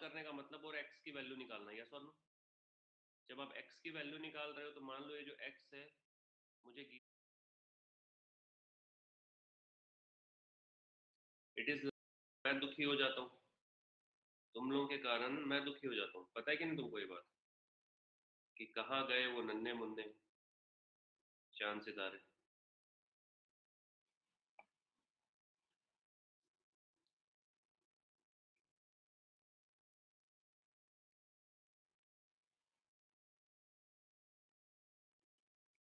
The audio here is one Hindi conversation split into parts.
करने का मतलब और x की वैल्यू निकालना, यस और नो? जब आप x की वैल्यू निकाल रहे हो तो मान लो ये जो x है मुझे इट इज, मैं दुखी हो जाता हूँ, तुम लोगों के कारण मैं दुखी हो जाता हूँ। पता है कि नहीं तुमको ये बात, कि कहाँ गए वो नन्हे मुन्ने चांद सितारे?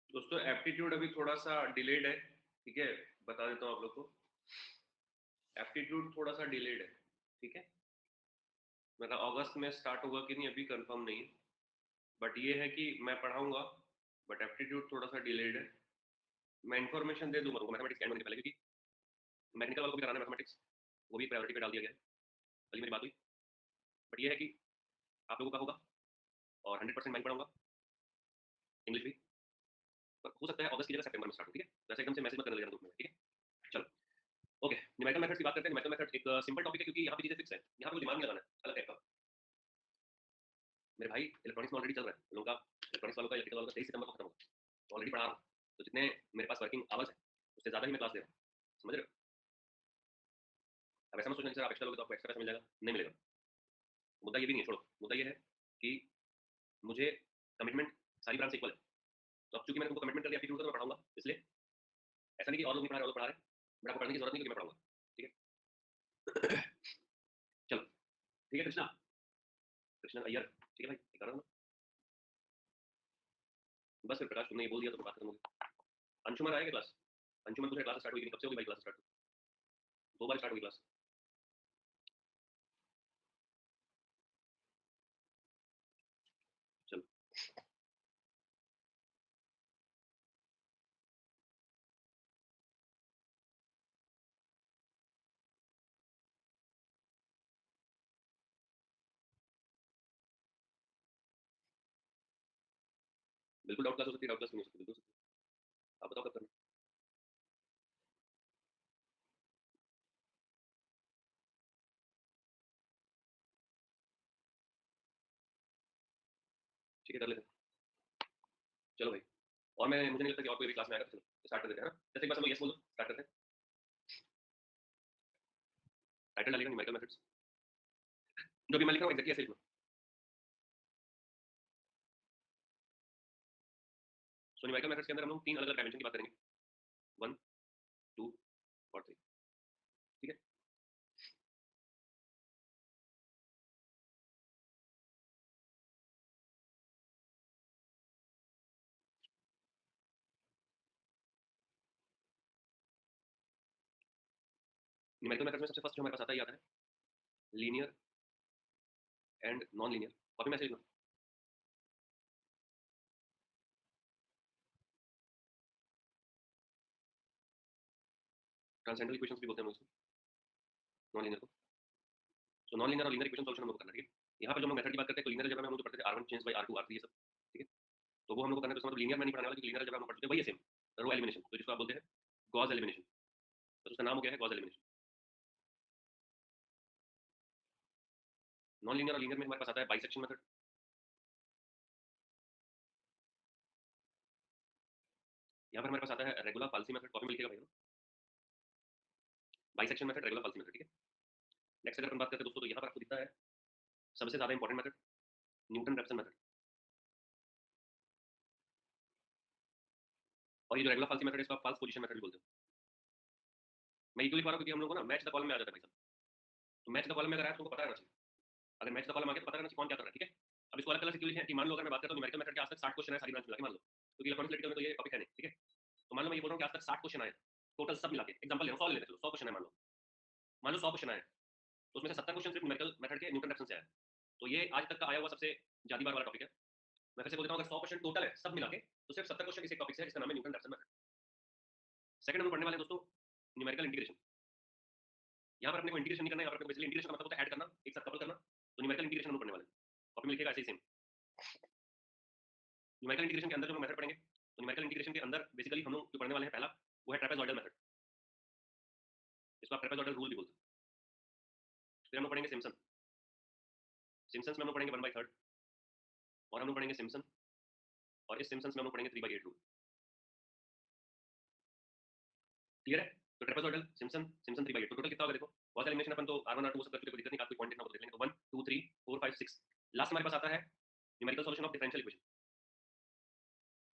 दोस्तों एप्टीट्यूड अभी थोड़ा सा डिलेड है, ठीक है, बता देता हूँ आप लोग को। एप्टीट्यूड थोड़ा सा डिलेड है, ठीक है, मतलब अगस्त में स्टार्ट होगा कि नहीं अभी कंफर्म नहीं है, बट ये है कि मैं पढ़ाऊंगा, बट एप्टीट्यूड थोड़ा सा डिलेड है। मैं इन्फॉर्मेशन दे दूंगा मैथमेटिक्स एंड होने के पहले, क्योंकि मैकेनिकल वालों को भी कराना है मैथमेटिक्स, वो भी प्रायोरिटी पे डाल दिया गया है। कल ही मेरी बात हुई, बट ये है कि आप लोगों का होगा और 100% मैं ही पढ़ाऊंगा, इंग्लिश भी। पर हो सकता है अगस्त की जगह सितंबर में स्टार्ट हो, ठीक है, वैसे एकदम से मैसेज मत करने लेना ग्रुप में, ठीक है। चलो ओके, न्यूमेरिकल मेथड्स की बात करते हैं। न्यूमेरिकल मेथड एक सिंपल टॉपिक है, क्योंकि यहाँ पे चीजें फिक्स है, यहाँ पे कोई दिमाग नहीं लगाना है अलग टाइप का। मेरे भाई इलेक्ट्रॉनिक्स में ऑलरेडी चल रहा है लोगों का, इलेक्ट्रॉनिक्स वालों का, इलेक्ट्रिकल वालों का 23 सितंबर को खत्म होगा, ऑलरेडी पढ़ा रहा हूँ। तो जितने मेरे पास वर्किंग आवर्स है उससे ज्यादा ही मैं क्लास दे रहा हूँ, समझ रहे हो? अब ऐसा मत सोचना कि सर आप एक्स्ट्रा लोगे तो आपको एक्स्ट्रा पैसा मिल जाएगा, नहीं मिलेगा। मुद्दा ये भी नहीं है, छोड़ो, मुद्दा ये है कि मुझे कमिटमेंट, सारी ब्रांच इक्वल है, तो अब चूंकि मैंने तुमको कमिटमेंट कर दिया एप्टीट्यूड का, तो मैं पढ़ाऊंगा, इसलिए ऐसा नहीं कि और लोग नहीं पढ़ा रहे और लोग पढ़ा रहे हैं, बट आपको पढ़ने की जरूरत नहीं, क्योंकि मैं पढ़ाऊंगा, ठीक है। चलो ठीक है, कृष्णा, कृष्णा अय्यर, ठीक है भाई, ठीक है ना? बस फिर प्रकाश तुमने ये बोल दिया तो बात खत्म होगी। अंशुमन आएगा क्लास? अंशुमन तुझे क्लास स्टार्ट हुई नहीं, कब से होगी भाई क्लास स्टार्ट? 2 बार स्टार्ट हुई क्लास। चलो बिल्कुल डाउट क्लास हो सकती है, डाउट क्लास नहीं हो सकती, बिल्कुल हो सकती है। आप बताओ कब करना? ठीक है कर लेते हैं। चलो भाई, और मैं, मुझे नहीं लगता कि और कोई भी क्लास में आएगा, तो चलो स्टार्ट कर देते हैं ना। जैसे एक बार सब लोग यस बोलो, स्टार्ट करते हैं। टाइटल डालेगा न्यूमेरिकल मेथड्स, जो भी मैं लिख रहा हूँ एग्जैक्टली ऐसे लिखना। सो न्यूमेरिकल मेथड्स के अंदर हम लोग 3 अलग अलग डायमेंशन की बात करेंगे, 1, 2 और 3, ठीक है। न्यूमेरिकल मेथड्स में सबसे फर्स्ट जो हमारे पास आता है, आता है linear and non linear. Copy में ऐसे लिखना, ट्रांसेंडल इक्वेशंस भी बोलते हैं हम लोग इसको, नॉन लीनियर को। सो नॉन लीनियर और लीनियर इक्वेशन सॉल्यूशन हम लोग को करना है, ठीक है। यहाँ पे जो हम लोग मेथड की बात करते हैं, तो लीनियर अलजेब्रा में हम लोग जो पढ़ते थे R1 change bye R2 R3 ये सब, ठीक है, तो वो हम लोग को करना है। तो इसका मतलब लीनियर में नहीं पढ़ने वाला, क्योंकि लीनियर अलजेब्रा हम लोग पढ़ चुके हैं, वही है सेम, रो एलिमिनेशन, तो जिसको आप बोलते हैं गॉस एलिमिनेशन, तो उसका नाम हो गया है गॉस एलिमिनेशन। नॉन लीनियर और लीनियर में हमारे पास आता है बाइसेक्शन मेथड। यहाँ पर हमारे पास आता है रेगुलर फाल्सी मेथड, कॉपी में लिखेगा भाई, बाइसेक्शन मेथड, रेगुलर फाल्सी मेथड, ठीक है। नेक्स्ट अगर अपन बात करते हैं दोस्तों, तो यहाँ पर आपको दिखता है सबसे ज्यादा इंपॉर्टेंट मेथड, न्यूटन रेफसन मेथड। और ये जो रेगुलर फाल्सी मेथड है, इसको आप फाल्स पोजीशन मेथड भी बोलते हो। मैं ये क्यों लिखवा रहा हूँ, क्योंकि हम लोग को ना मैच द कॉलम में आ जाता है भाई साहब। तो मैच द कॉलम में अगर आया तो तुमको पता रहना चाहिए, अगर मैच द कॉलम आ गया तो पता रहना चाहिए कौन क्या कर रहा है, ठीक है। अब इसको अलग अलग से क्यों लिखे हैं कि मान लो अगर मैं बात करता हूँ न्यूमेरिकल मेथड के आज तक 60 क्वेश्चन है सारी ब्रांच मिला के, मान लो, क्योंकि इलेक्ट्रॉनिक्स इलेक्ट्रिकल में तो ये टॉपिक है नहीं, ठीक है। तो मान लो मैं ये बोल रहा हूँ कि आज तक 60 क्वेश्चन आए टोटल सब मिला के, एग्जांपल ले रहा हूँ, 100 ले लेते हैं, 100 क्वेश्चन है मान लो 100 क्वेश्चन आए, तो उसमें से 70 क्वेश्चन सिर्फ न्यूमेरिकल मेथड के न्यूटन रेफसन से आए। तो ये आज तक का आया हुआ सबसे जादी बार वाला टॉपिक है। मैं फिर से बोल देता हूँ, अगर 100 क्वेश्चन टोटल है सब मिला के, तो सिर्फ 70 क्वेश्चन इस एक टॉपिक से है, जिसका नाम है न्यूटन रेफसन मेथड। सेकंड हम लोग पढ़ने वाले हैं दोस्तों न्यूमेरिकल इंटीग्रेशन। यहाँ पर अपने को इंटीग्रेशन नहीं करना है, यहाँ पर बेसिकली इंटीग्रेशन का मतलब होता है ऐड करना, एक साथ कपल करना। तो न्यूमेरिकल इंटीग्रेशन हम लोग पढ़ने वाले हैं, कॉपी में लिखेगा ऐसे ही सेम। न्यूमेरिकल इंटीग्रेशन के अंदर जो हम मेथड पढ़ेंगे, तो न्यूमेरिकल इंटीग्रेशन के अंदर बेसिकली हम लोग जो पढ़ने वाले हैं, पहला वो है ट्रेपेजॉइडल मेथड, इसको आप ट्रेपेजॉइडल रूल भी बोलते हैं। फिर हम लोग पढ़ेंगे सिम्पसन, सिम्पसन्स में हम लोग पढ़ेंगे 1/3 और हम लोग पढ़ेंगे सिम्पसन, और इस सिम्पसन्स में हम लोग पढ़ेंगे 3/8 रूल। क्लियर है? तो ट्रेपेजॉइडल सिम्पसन सिम्पसन 3/8, तो टोटल कितना होगा देखो, बहुत सारे एलिमिनेशन अपन तो R1 R2 वो सब करके कोई दिक्कत नहीं, आपको पॉइंट देखना हो तो देख लेंगे। तो 1 2 3 4 5 6 लास्ट हमारे पास आता है numerical solution of differential equation.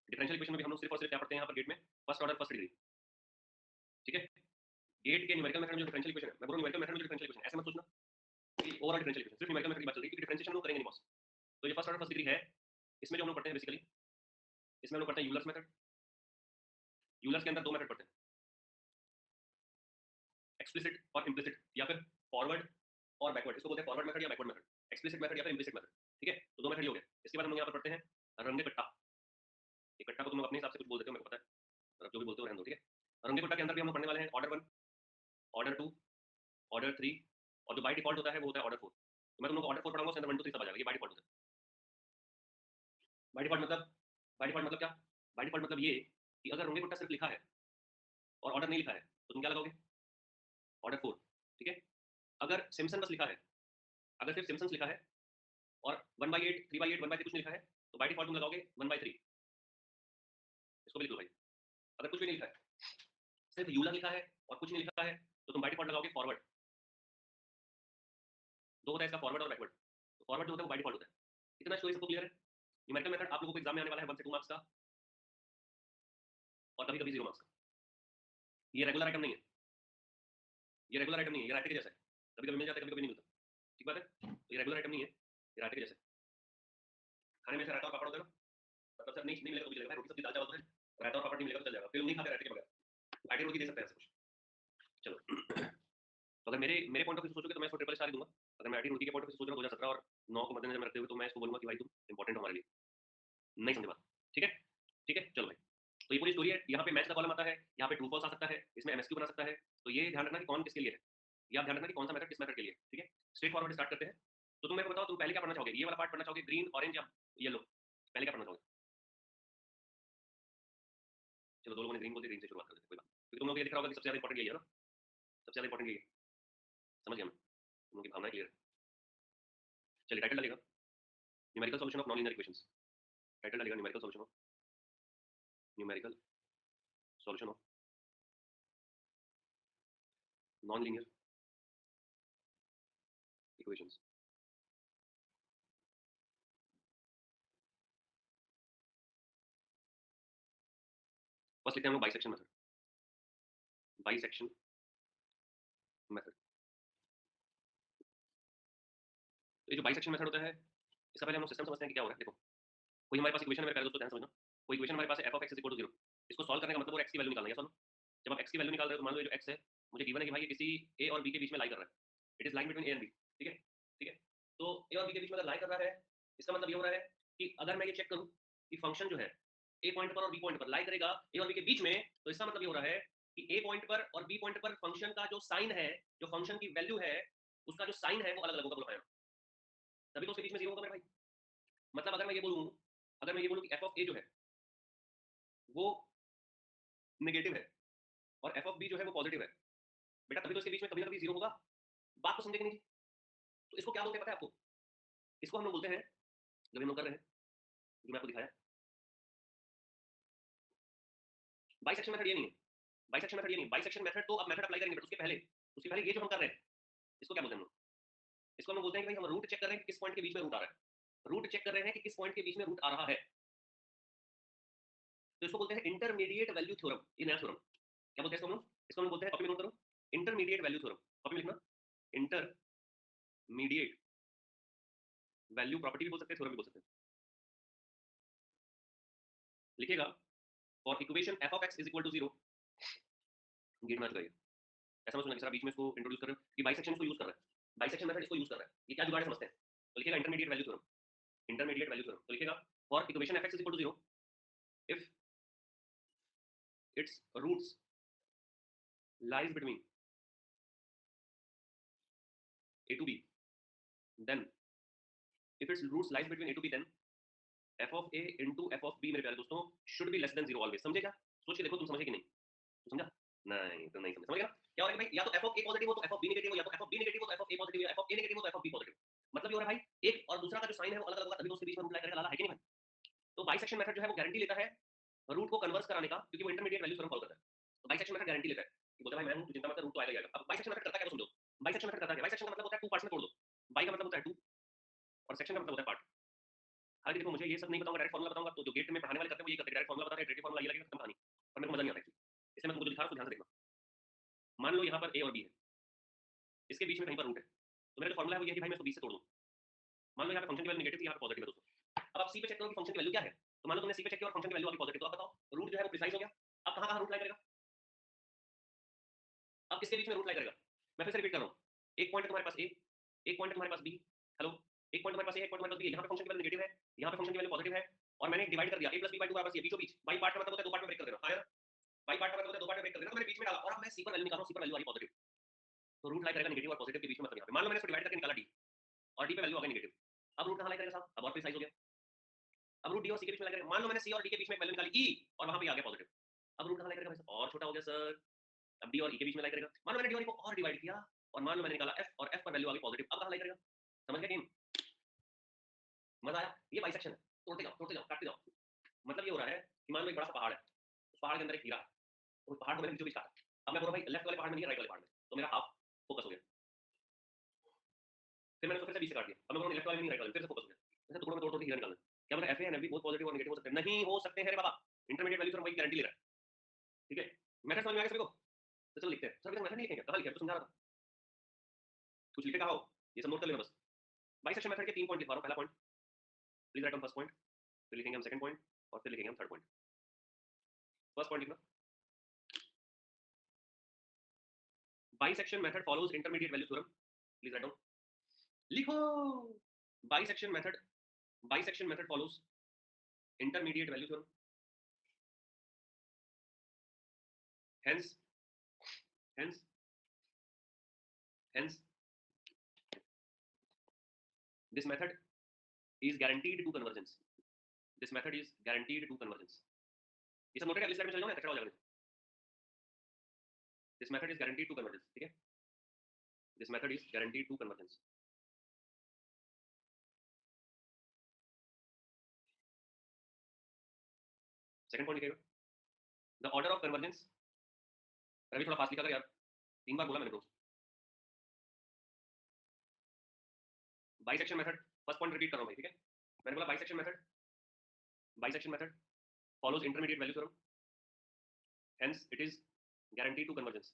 Differential equation में भी हम लोग सिर्फ और सिर्फ क्या पढ़ते हैं यहाँ पर गेट में, फर्स्ट ऑर्डर फर्स्ट डिग्री, ठीक है। गेट के न्यूमेरिकल मेथड में जो डिफरेंशियल इक्वेशन है, मैं बोल रहा हूं न्यूमेरिकल मेथड में जो डिफरेंशियल इक्वेशन, ऐसे मत सोचना कि ओवरऑल डिफरेंशियल इक्वेशन, सिर्फ न्यूमेरिकल मेथड की बात चल रही है क्योंकि डिफरेंशिएशन हम लोग करेंगे नहीं बॉस। तो ये फर्स्ट ऑर्डर फर्स्ट डिग्री है, इसमें जो हम लोग पढ़ते हैं बेसिकली, इसमें हम लोग पढ़ते हैं यूलर्स मेथड। यूलर्स के अंदर दो मेथड पढ़ते हैं, एक्सप्लिसिट और इम्प्लिसिट, या फिर फॉरवर्ड और बैकवर्ड, इसको बोलते हैं फॉरवर्ड मेथड या बैकवर्ड मेथड, एक्सप्लिसिट मेथड या फिर इम्प्लिसिट मेथड, ठीक है। तो दो मेथड ही हो गए। इसके बाद हम लोग यहाँ पर पढ़ते हैं रंगे कट्टा। ये कट्टा को तुम लोग अपने हिसाब से कुछ बोल देते हो, मेरे को पता है, और जो भी बोलते हो रहने दो, ठीक है। रंगे कट्टा के अंदर भी हम लोग पढ़ने वाले हैं ऑर्डर 1, ऑर्डर 2, ऑर्डर 3, और जो बाय डिफॉल्ट होता है वो होता है ऑर्डर 4। तो मैं तुम लोग को ऑर्डर 4 पढ़ाऊंगा, उसके अंदर 1 2 3 सब आ जाएगा, ये बाय डिफॉल्ट होता है। बाय डिफॉल्ट मतलब, बाय डिफॉल्ट मतलब क्या? बाय डिफॉल्ट मतलब ये कि अगर रंगे कट्टा सिर्फ लिखा है और ऑर्डर नहीं लिखा है तो तुम क्या लगाओगे? ऑर्डर 4, ठीक है। अगर सिम्पसन बस लिखा है, अगर सिर्फ सिम्पसन्स लिखा है और 1/8 3/8 1/3 कुछ नहीं लिखा है, तो बाय डिफॉल्ट तुम लगाओगे 1/3। इसको भी लिख लो भाई। अगर कुछ भी नहीं लिखा है, सिर्फ यूलर लिखा है और कुछ नहीं लिखा है, तो तुम बाय डिफॉल्ट लगाओगे फॉरवर्ड। दो होता है इसका, फॉरवर्ड और बैकवर्ड। तो फॉरवर्ड जो होता है वो बाय डिफॉल्ट होता है। इतना स्टोरी सबको क्लियर है? न्यूमेरिकल मेथड आप लोगों को एग्जाम में आने वाला है 1 से 2 मार्क्स का, और कभी कभी 0 मार्क्स का। ये रेगुलर आइटम नहीं है, ये रेगुलर आइटम नहीं है, ये रायते के जैसा है, कभी कभी मिल जाता है, कभी कभी नहीं मिलता, ठीक बात है। तो ये रेगुलर आइटम नहीं है, ये रायते के जैसा है। खाने में से रायता और पापड़ होता है ना, मतलब सर नहीं नहीं मिलेगा तो भी चलेगा, रोटी सब्जी दाल चावल तो है, रायता और पापड़ नहीं मिलेगा तो चल जाएगा, फिर हम नहीं खाते रायते के बगैर, आइटम रोटी दे सकते हैं ऐसा कुछ। चलो तो अगर मेरे मेरे पॉइंट ऑफ व्यू से सोचोगे तो मैं इसको ट्रिपल स्टार ही दूंगा। अगर मैं आईटी रुड़की के पॉइंट ऑफ व्यू से सोच रहा हूँ 2017 और 9 को मद्देनजर में रखते हुए, तो मैं इसको बोलूंगा कि भाई तुम इंपॉर्टेंट हो हमारे लिए। नहीं समझे बात? ठीक है, ठीक है, चलो भाई। तो ये पूरी स्टोरी है। यहाँ पे मैच का कॉलम आता है, यहाँ पे ट्रू फॉल्स आ सकता है, इसमें एमएसक्यू बना सकता है। तो ये ध्यान रखना कि कौन किसके लिए है, या ध्यान रखना कि कौन सा मेथड किस मेथड के लिए, ठीक है। स्ट्रेट फॉरवर्ड स्टार्ट करते हैं। तो तुम मेरे को बताओ, तुम पहले क्या पढ़ना चाहोगे? ये वाला पार्ट पढ़ना चाहोगे, ग्रीन ऑरेंज या येलो? पहले क्या पढ़ना चाहोगे? चलो दो लोगों ने ग्रीन बोल दिया, ग्रीन से शुरुआत करते हैं, कोई बात। क्योंकि तुम लोग ये दिख रहा होगा कि सबसे ज्यादा इंपॉर्टेंट यही है ना, सबसे ज्यादा इंपॉर्टेंट यही है। समझ गया मैं, तुम लोग की भावना क्लियर है। चलिए टाइटल डालेगा numerical solution of non linear equations. Title डालेगा numerical solution of, numerical solution of non linear equations. बस लिखते हैं हम लोग बाइसेक्शन मेथड, बाइसेक्शन मेथड। तो ये जो बाइसेक्शन मेथड होता है, इसका पहले हम लोग सिस्टम समझते हैं कि क्या हो रहा है। देखो, कोई हमारे पास इक्वेशन है, मेरे प्यारे दोस्तों ध्यान समझना। कोई इक्वेशन हमारे पास है, f (x) = 0। इसको सॉल्व करने का मतलब वो x की वैल्यू निकालना है, सुनो। जब आप x की वैल्यू निकाल रहे हो तो मान लो ये जो x है, मुझे गिवन है कि भाई ये किसी a और b के बीच में लाई कर रहा है। It is lying between a and b, ठीक है, ठीक है। तो a और b के बीच में अगर लाई कर रहा है, इसका मतलब ये हो रहा है कि अगर मैं ये चेक करूं कि फंक्शन जो है a पॉइंट पर और b पॉइंट पर लाई करेगा a और b के बीच में, तो इसका मतलब ये हो रहा है कि a पॉइंट पर और b पॉइंट पर फंक्शन का जो साइन है, जो फंक्शन की वैल्यू है, उसका जो साइन है वो अलग अलग होगा। बोलो तभी तो उसके बीच में 0 होगा मेरे भाई। मतलब अगर मैं ये बोलूं, अगर मैं ये बोलूं कि f ऑफ a जो है वो नेगेटिव है और f ऑफ b जो है वो पॉजिटिव है, बेटा तभी तो इसके बीच में कभी ना कभी 0 होगा। बात तो समझे कि नहीं? तो इसको क्या बोलते हैं पता है आपको? इसको हम लोग बोलते हैं, जब हम लोग कर रहे हैं, जो मैं आपको दिखाया, बाइसेक्शन मेथड ये नहीं है। बाइसेक्शन मेथड ये नहीं, बाइसेक्शन मेथड तो अब मेथड अप्लाई करेंगे, बट उसके पहले ये जो हम कर रहे हैं, इसको क्या बोलते हैं हम लोग? इसको हम लोग बोलते हैं कि भाई हम रूट चेक कर रहे हैं कि किस पॉइंट के बीच में रूट आ रहा है। रूट चेक कर रहे हैं कि किस पॉइंट के बीच में रूट आ रहा है, तो इसको बोलते हैं इंटरमीडिएट वैल्यू थ्योरम। ये नया थ्योरम, क्या बोलते हैं इसको हम लोग? इसको हम लोग बोलते हैं, कॉपी में नोट करो, इंटरमीडिएट वैल्यू थ्योरम। कॉपी में लिखना, इंटरमीडिएट वैल्यू प्रॉपर्टी भी बोल सकते हैं, थ्योरम भी बोल सकते हैं। लिखेगा for equation f (x) = 0, get match करिए। ऐसा मत सुनना कि सर बीच में इसको इंट्रोड्यूस कर रहे हो, कि बाइसेक्शन इसको यूज कर रहा है, बाइसेक्शन मेथड इसको यूज कर रहा है, ये क्या जुगाड़ है समझते हैं। तो लिखेगा intermediate value theorem, intermediate value theorem. तो लिखेगा for equation f(x) = 0 if its roots lies between a to b, then if its roots lies between a to b, then f of a into f of b, मेरे प्यारे दोस्तों, should be less than 0 always। समझे क्या? सोच के देखो तुम समझे कि नहीं? तो समझा? नहीं तो नहीं समझ, समझ गया ना? क्या हो रहा है भाई, या तो f of a पॉजिटिव हो तो f of b नेगेटिव हो, या तो f of b नेगेटिव हो तो f of a पॉजिटिव, या f of a नेगेटिव हो तो f of b पॉजिटिव। मतलब ये हो रहा है भाई एक और दूसरा का जो साइन है वो अलग अलग होगा, तभी तो उसके बीच में रूट लाई करेगा, लाला है कि नहीं भाई? तो बाइसेक्शन मेथड जो है वो गारंटी लेता है रूट को कन्वर्स कराने का, क्योंकि वो इंटरमीडिएट वैल्यू थ्योरम फॉलो करता है। तो बाइसेक्शन मेथड गारंटी लेता है कि बोलता है भाई मैं हूं, तू चिंता मत कर, रूट तो आएगा ही आएगा। अब बाइसेक्शन मेथड करता है क्या, वो समझो। बाइसेक्शन मेथड करता है, बाइसेक्शन का मतलब होता है टू पार्ट्स में तोड़ दो। बाई का मतलब होता है टू, और सेक्शन का मतलब होता है पार्ट। हालांकि देखो मुझे ये सब नहीं बताऊंगा, डायरेक्ट फॉर्मूला बताऊंगा, तो जो गेट में पढ़ाने वाले करते हैं वो ये करते हैं, डायरेक्ट फॉर्मूला बताते हैं, इटरेटिव फॉर्मूला ये लगेगा, खत्म कहानी। और मेरे को मजा नहीं आता एक्चुअली, इसलिए मैं तुमको जो दिखा रहा हूं ध्यान से देखना। मान लो यहाँ पर ए और बी है, इसके बीच में कहीं पर रूट है, तो मेरा जो फॉर्मूला है वो ये है कि भाई मैं इसको 20 से तोड़ दूं। मान लो यहाँ पे फंक्शन की वैल्यू नेगेटिव थी, यहाँ पे पॉजिटिव है दोस्तों। अब आप सी पे चेक करो कि फंक्शन की वैल्यू क्या है, तो मान लो तुमने सी पे चेक किया और फंक्शन की वैल्यू आपकी पॉजिटिव, तो आप बताओ रूट जो है वो प्रिसाइज हो गया। अब कहाँ कहाँ रूट लाई करेगा, अब किसके बीच में रूट लाई करेगा? मैं फिर से रिपीट कर रहा हूँ, एक पॉइंट है तुम्हारे पास ए, एक पॉइंट है तुम्हारे पास बी। हेलो, एक पॉइंट तुम्हारे पास ए, एक पॉइंट तुम्हारे पास बी, यहाँ पे फंक्शन की वैल्यू नेगेटिव है, यहाँ पे फंक्शन की वैल्यू पॉजिटिव है, और मैंने डिवाइड कर दिया a + b/2 बराबर c, बीचों बीच बाई पार्ट का मतलब होता है दो पार्ट में ब्रेक कर देना, हाँ यार, बाई पार्ट का मतलब होता है दो पार्ट में ब्रेक कर देना, तो मैंने बीच में डाला और अब मैं c पर वैल्यू निकाल रहा हूं, c पर वैल्यू आ रही पॉजिटिव, तो रूट लाई करेगा नेगेटिव और पॉजिटिव के बीच में, मतलब यहाँ पे मान लो मैंने इसको डिवाइड करके निकाला d, और d पे वैल्यू आ गई नेगेटिव। अब रूट कहाँ लाई करेगा साहब, अब और प्रिसाइज हो गया। अब रूट d और c के बीच में लाई करेगा, मान लो मैंने c और d के बीच में एक वैल्यू निकाली e, और वहां पे आ गया पॉजिटिव। अब रूट कहाँ लाई करेगा भाई साहब, और छोटा हो गया सर, अब d और e के बीच में लाई करेगा। मान लो मैंने d और e को और डिवाइड किया, और मान लो मैंने निकाला f, और f पर वैल्यू आ गई पॉजिटिव, अब कहाँ लाई करेगा? समझ गए टीम? मजा आया? ये बाइसेक्शन है, तोड़ते जाओ काटते जाओ। मतलब ये हो रहा है कि मान लो एक बड़ा सा पहाड़ है, उस पहाड़ के अंदर एक हीरा है, उस पहाड़ को मैंने बीचों बीच काटा। अब मैं बोल रहा भाई लेफ्ट वाले पहाड़ में नहीं है, राइट वाले पहाड़ में, तो मेरा हाफ फोकस हो गया। फिर मैंने उसको फिर से बीच से काट दिया, अब मैं बोल रहा लेफ्ट वाले में नहीं, राइट वाले में, फिर से फोकस हो गया। ऐसे टुकड़ों में तोड़ तोड़ के हीरा निकालना। क्या मतलब एफ एंड बोथ पॉजिटिव और नेगेटिव हो सकते हैं? नहीं हो सकते हैं रे बाबा, इंटरमीडिएट वैल्यू तो वही गारंटी ले रहा है। ठीक है, मेथड समझ में आ गया सभी को? तो चलो लिखते हैं। सर मेथड नहीं लिखेंगे, कहाँ लिखा है, तो समझा रहा था, कुछ लिखे कहा हो, ये सब नोट कर लेना बस। बाइसेक्शन मेथड के 3 पॉइंट लिखवा रहा हूं। पहला point please write on first point, फिर लिखेंगे हम सेकंड पॉइंट, और फिर लिखेंगे हम थर्ड पॉइंट। फर्स्ट पॉइंट लिखना, bisection method follows intermediate value theorem, please write down, लिखो। Bisection method, bisection method follows intermediate value theorem, hence hence hence this method is guaranteed to convergence, this method is guaranteed to convergence। ये सब नोटेड है, अगली स्लाइड में चले जाओ ना, कचरा हो जाएगा। this method is guaranteed to convergence, ठीक है, this method is guaranteed to convergence। Second point लिखेगा, the order of convergence, Ravi थोड़ा फास्ट लिखा कर यार, 3 बार बोला मैंने तो। Bisection method, first point repeat कर रहा हूं भाई, ठीक है, मैंने बोला bisection method, bisection method follows intermediate value theorem, hence it is guaranteed to convergence,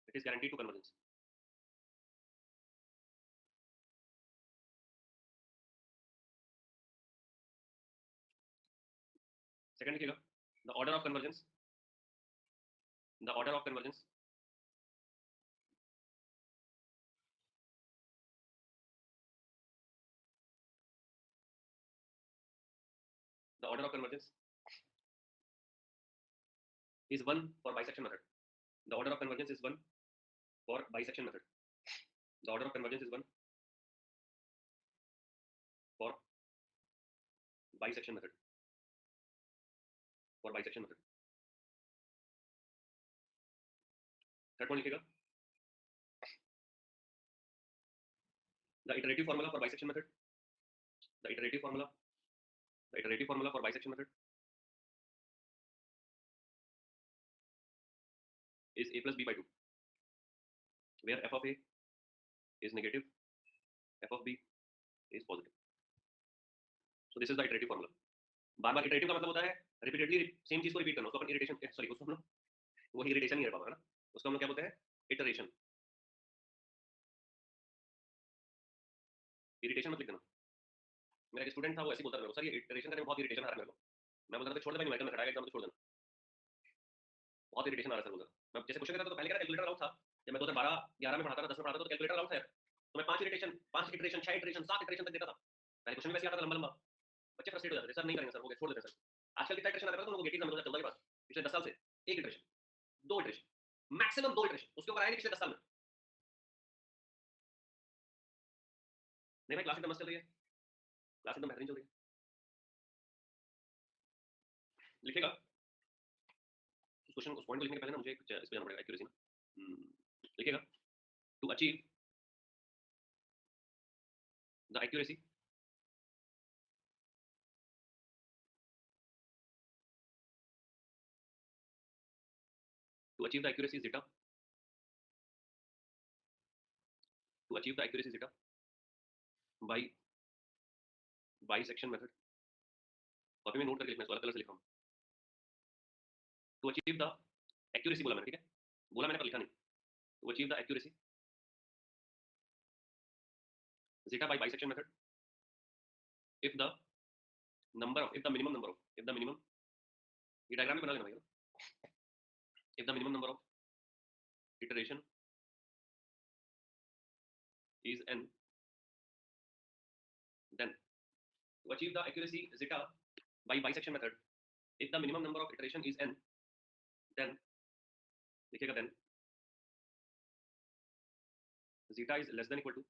it is guaranteed to convergence। Second लिखेगा, the order of convergence, the order of convergence the order of convergence is 1 for bisection method, the order of convergence is 1 for bisection method, the order of convergence is 1 for bisection method, for bisection method। Third point लिखेगा, the iterative formula for bisection method, the iterative formula, the iterative formula for bisection method is a plus b by 2, where f of a is negative, f of b is positive, so this is the iterative formula। Bar bar iterative का मतलब होता है रिपीटेडली सेम चीज को रिपीट करना, उसको अपन इरिटेशन, सॉरी उसको हम लोग, वो इरिटेशन नहीं है बाबा, है ना, उसको हम लोग क्या बोलते हैं, इटरेशन। इरिटेशन मत लिख देना, मेरा एक स्टूडेंट था वो ऐसे बोलता था मेरे को, सर ये इटरेशन करने में बहुत इरिटेशन आ रहा है मेरे को। मैं बोलता था छोड़ दे भाई, मैं हटाएगा एग्जाम तो छोड़ देना, बहुत इरिटेशन आ रहा है सर बोलता। मैं जैसे क्वेश्चन करता था तो पहले क्या कैलकुलेटर आउट था, जब मैं 2012-11 में पढ़ाता था, 10 में पढ़ाता था, तो कैलकुलेटर आउट था यार, तो मैं 5 इटरेशन 5 इटरेशन 6 इटरेशन 7 इटरेशन तक देता था। पहले क्वेश्चन वैसे आता था लंबा लंबा, बच्चे फ्रस्ट्रेट हो जाते थे, सर नहीं करेंगे सर, हो गया छोड़ देते सर। आजकल कितना इटरेशन आता है तो लोग गेट एग्जाम में 2014 के बाद, पिछले 10 साल से एक इटरेशन, दो इटरेशन, मैक्सिमम दो इटरेशन, उसके ऊपर आए नहीं पिछले 10 साल में। नहीं भाई क्लास एकदम मस्त चल रही है, क्लास एकदम बेहतरीन चल रही है। लिखेगा उस क्वेश्चन, उस पॉइंट को लिखने के पहले ना मुझे कुछ इस पे जाना पड़ेगा, एक्यूरेसी में। लिखेगा to achieve the accuracy to achieve the accuracy zeta to achieve the accuracy zeta by bisection method. Copy में नोट करके लिखना, इसको अलग कलर से लिखा हूं। to achieve the accuracy बोला मैंने, ठीक है, बोला मैंने पर लिखा नहीं। to achieve the accuracy zeta by bisection method if the minimum number of if the minimum, ये डायग्राम भी बना लेना भैया, if the minimum number of iteration is n, then to achieve the accuracy zeta by bisection method if the minimum number of iteration is n, then लिखेगा then zeta is less than equal to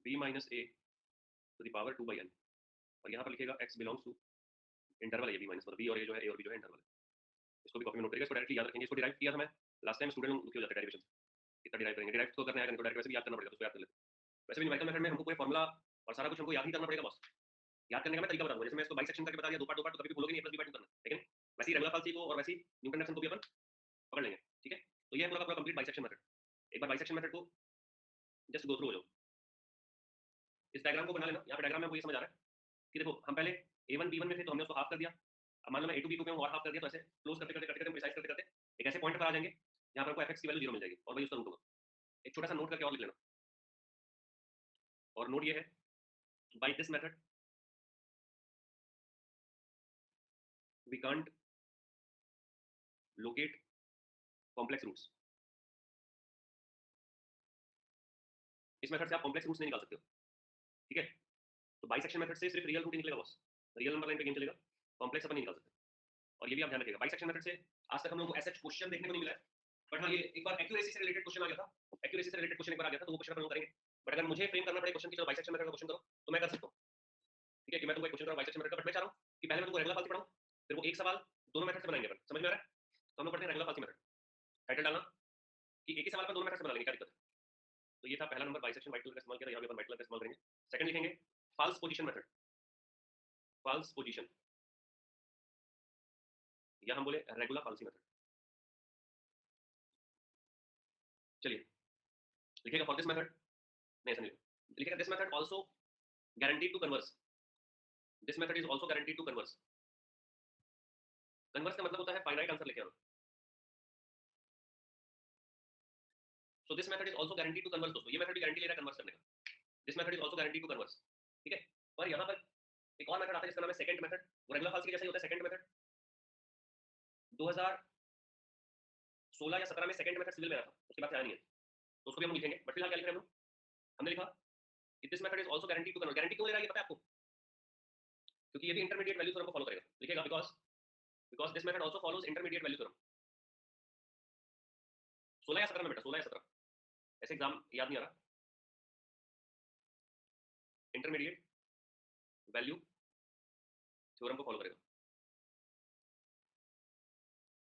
b minus a to the power 2 by n, और यहाँ पर लिखेगा x belongs to इंटरवल है, ये b माइनस, मतलब b और a जो है, a और b जो है इंटरवल है। इसको भी कॉपी में नोट करेगा, इसको डायरेक्टली याद रखेंगे। इसको डिराइव किया था मैं लास्ट टाइम, स्टूडेंट लोग दुखी हो जाते हैं डेरिवेशन से, कितना डिराइव करेंगे, डिराइव तो करना है, तो डायरेक्ट वैसे भी याद करना पड़ेगा, तो उसको याद कर लेते हैं। वैसे भी न्यूमेरिकल मेथड में हमको पूरे फॉर्मूला और सारा कुछ हमको याद ही करना पड़ेगा बॉस। याद करने का मैं तरीका बताऊंगा, जैसे मैं इसको बाइसेक्शन करके बता दिया, दो पार्ट तो कभी भी बोलोगे नहीं a + b/2 करना, लेकिन वैसे ही रेगुलर फाल्सी को और वैसे ही न्यूटन रेफसन को भी अपन पकड़ लेंगे, ठीक है। तो ये है पूरा कंप्लीट बाइसेक्शन मेथड। एक बार बाइसेक्शन मेथड को जस्ट गो थ्रू हो जाओ, इस डायग्राम को बना लेना। यहाँ पे डायग्राम में वो ये समझ आ रहा है कि देखो, हम पहले a1 b1 में थे तो हमने उसको हाफ कर दिया, अब मान लो मैं a2 b2 में हूं और हाफ कर दिया, तो ऐसे क्लोज करते करते करते प्रिसाइज करते करते एक ऐसे पॉइंट पर आ जाएंगे जहां पर आपको fx की वैल्यू 0 मिल जाएगी और वही उसका रूट होगा। एक छोटा सा नोट करके और लिख लेना, और नोट ये है, by this method we can't locate complex roots. इस मेथड से आप कॉम्प्लेक्स रूट्स नहीं निकाल सकते हो, ठीक है। तो बाइसेक्शन मेथड से सिर्फ रियल रूट ही निकलेगा बॉस, रियल नंबर लाइन पे गेम चलेगा, कॉम्प्लेक्स अपन नहीं निकाल सकते। और ये भी आप ध्यान रखिएगा, बाइसेक्शन मेथड से आज तक हम लोगों को ऐसा क्वेश्चन देखने को नहीं मिला है, बट हाँ ये एक बार एक्यूरेसी से रिलेटेड क्वेश्चन आ गया था, एक्यूरेसी से रिलेटेड क्वेश्चन एक बार आ गया था, तो वो क्वेश्चन अपन लोग करेंगे। बट अगर मुझे फ्रेम करना पड़े क्वेश्चन की, चलो बाइसेक्शन मेथड का क्वेश्चन करो, तो मैं कर सकता हूँ, ठीक है, कि मैं तुमको एक क्वेश्चन करूँ बाइसेक्शन मेथड का। बट मैं चाह रहा हूँ कि पहले मैं तुमको रेगुलर फाल्सी पढ़ाऊँ, फिर वो एक सवाल दोनों मेथड से बनाएंगे अपन, समझ में आ रहा है। तो हम लोग पढ़ते हैं रेगुलर फाल्सी मेथड, टाइटल डालना कि एक ही सवाल पर दोनों मेथड से बना लेंगे, क्या दिक्कत है। तो ये था पहला नंबर, बाइसेक्शन व्हाइट कलर का इस्तेमाल किया, यहाँ पे अपन व्हाइट कलर का इस्तेमाल करेंगे। सेकंड लिखेंगे false position method, false position, या हम बोले रेगुलर फाल्सी मेथड। चलिए लिखेगा फॉर दिस मेथड, नहीं ऐसा नहीं लिखेगा, this method also guaranteed to converse, this method is also guaranteed to converse। converse का मतलब होता है फाइनाइट आंसर लेके आना। so this method is also guaranteed to converse। दोस्तों ये मेथड भी गारंटी ले रहा है कन्वर्स करने का, this method is also guaranteed to converse, ठीक है। और यहाँ पर एक और मेथड आता है जिसका नाम है सेकंड मेथड, वो रेगुलर फाल्सी के जैसा ही होता है। सेकंड मेथड 2016 या 17 में सेकंड मेथड सिविल में आया था, उसके बाद आया नहीं है, तो उसको भी हम लिखेंगे। बट फिलहाल क्या लिख रहे हैं हम लोग, हमने लिखा कि this method is also guaranteed to converse. Guarantee क्यों ले रहा है ये पता है आपको, क्योंकि ये भी इंटरमीडिएट वैल्यू थ्योरम को फॉलो करेगा। लिखेगा because this method also follows intermediate value theorem. 16 या 17 में बेटा, 16 या 17, ऐसे एग्जाम याद नहीं आ रहा। इंटरमीडिएट वैल्यू थ्योरम को फॉलो करेगा,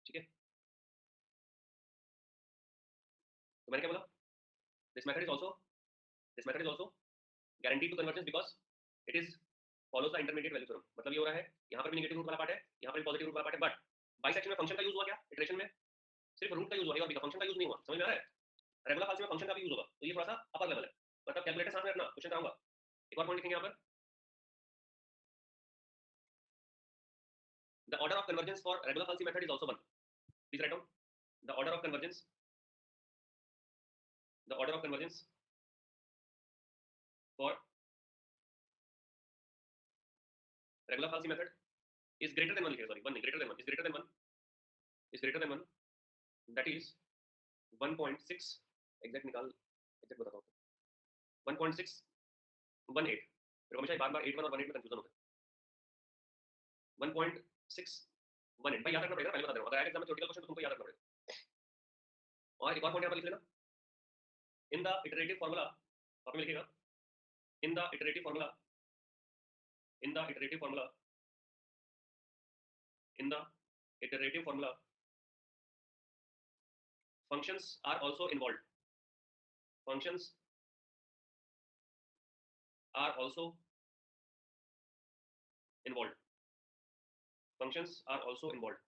ठीक है। तो मैंने क्या बोला, this method is also guaranteed to convergence because it is follows the intermediate value theorem. मतलब ये हो रहा है यहाँ पर भी नेगेटिव रूट वाला पार्ट है, यहाँ पर भी पॉजिटिव रूट वाला पार्ट है, बट बाइसेक्शन में फंक्शन का यूज हुआ क्या, इटरेशन में सिर्फ रूट का यूज हुआ है और फंक्शन का यूज नहीं हुआ, समझ में आ रहा है। रेगुलर फाल्सी में फंक्शन का भी यूज होगा, तो ये थोड़ा सा अपर लेवल है। मतलब कैलकुलेटर साथ में रखना, क्वेश्चन कराऊंगा। एक और पॉइंट लिखेंगे यहाँ पर, the order of convergence for regular Falsi method is also 1। Please write down the order of convergence, the order of convergence for regular Falsi method is greater than 1। sorry 1 greater than 1 is greater than 1 is greater than 1, that is 1.6 exact निकाल, एग्जैक्ट बताता हूँ 1.618। फिर हमेशा बार बार 81 और 18 में कंफ्यूजन होता है। 1.618 भाई याद रखना पड़ेगा, पहले बता दे रहा हूँ, अगर आएगा एग्जाम में थ्योरेटिकल क्वेश्चन तो तुमको याद रखना पड़ेगा। और एक और पॉइंट यहाँ पर लिख लेना, in the iterative formula, copy में लिखेगा in the iterative formula, in the iterative formula, in the iterative formula functions are also involved, functions are also involved. Functions are also involved.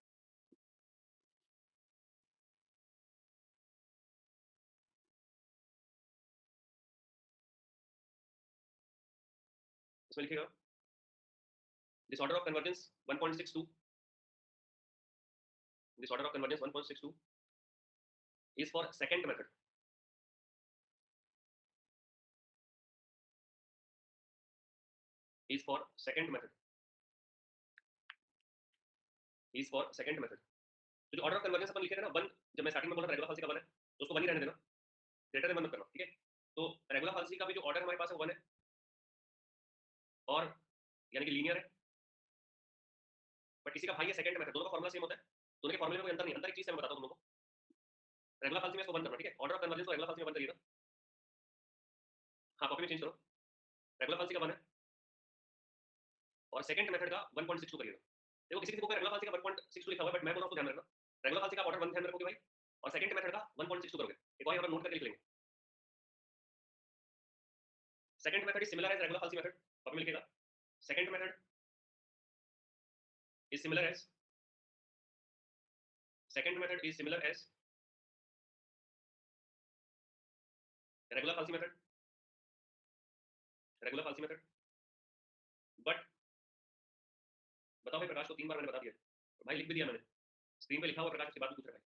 इसमें लिखेगा this order of convergence 1.62, this order of convergence 1.62 is for second method. Is for second method. Is for second method. तो जो ऑर्डर ऑफ कन्वर्जेंस अपन लिखे थे ना वन, जब मैं स्टार्टिंग में बोला रेगुलर फालसी का वन है तो उसको वन ही रहने देना, ग्रेटर देन वन मत करना, ठीक है। तो रेगुलर फालसी का भी जो ऑर्डर हमारे पास है वन है, और यानी कि लीनियर है, बट किसी का भाई है सेकंड मेथड, दोनों का फॉर्मूला सेम होता है, दोनों के फॉर्मूले में कोई अंतर नहीं। अंतर एक चीज से मैं बताता हूं तुम लोगों को, रेगुलर फालसी में इसको वन करना, ठीक है। ऑर्डर ऑफ कन्वर्जेंस को रेगुलर फालसी में वन करिएगा, हाँ कॉपी में चेंज करो, रेगुलर फालसी का वन है और सेकंड मेथड का 1.62 करिएगा। देखो किसी किसी को रेगुलर फालसी का 1.62 लिखा हुआ है, बट मैं बोल रहा हूं ध्यान रखना, रेगुलर फालसी का ऑर्डर वन ध्यान रखोगे भाई, और सेकंड मेथड का 1.62 करोगे। एक और यहाँ पर नोट करके लिख लेंगे, second method is similar as regular falsi method, copy में लिखेगा second method is similar as, second method is similar as regular falsi method, regular falsi method, but बताओ भाई प्रकाश को 3 बार मैंने बता दिया भाई, लिख भी दिया मैंने, स्क्रीन पे लिखा हुआ, प्रकाश उसके बाद भी पूछ रहा है,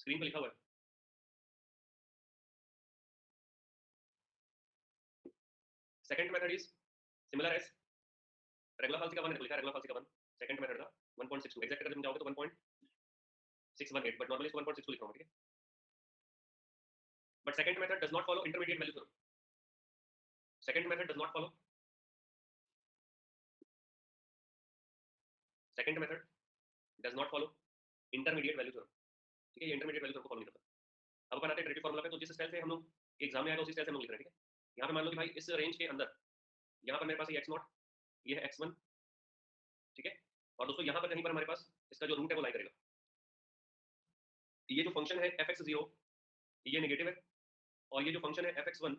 स्क्रीन पे लिखा हुआ है second method is similar as regular falsi का वन है, लिखा है रेगुलर फालसी का वन, सेकंड मेथड का 1.62, एग्जैक्ट अगर तुम जाओगे तो 1.618, बट नॉर्मली इसको 1.62 लिखा हुआ है, ठीक है। But second method does not follow intermediate value theorem, second method does not follow, second method does not follow intermediate value theorem, ठीक है, ये इंटरमीडिएट वैल्यू थ्योरम को फॉलो नहीं करता। अब अपन आते हैं डेरिवेटिव फार्मूला पे, तो जिस स्टाइल से हम लोग एग्जाम में आएगा उसी स्टाइल से हम लोग लिख रहे हैं, ठीक है। यहाँ पे मान लो कि भाई इस रेंज के अंदर यहाँ पर मेरे पास ये x0, ये है x1, ठीक है, और दोस्तों यहाँ पर कहीं पर हमारे पास इसका जो रूट है वो लाई करेगा, ये जो फंक्शन है fx0 ये नेगेटिव है, और ये जो फंक्शन है fx1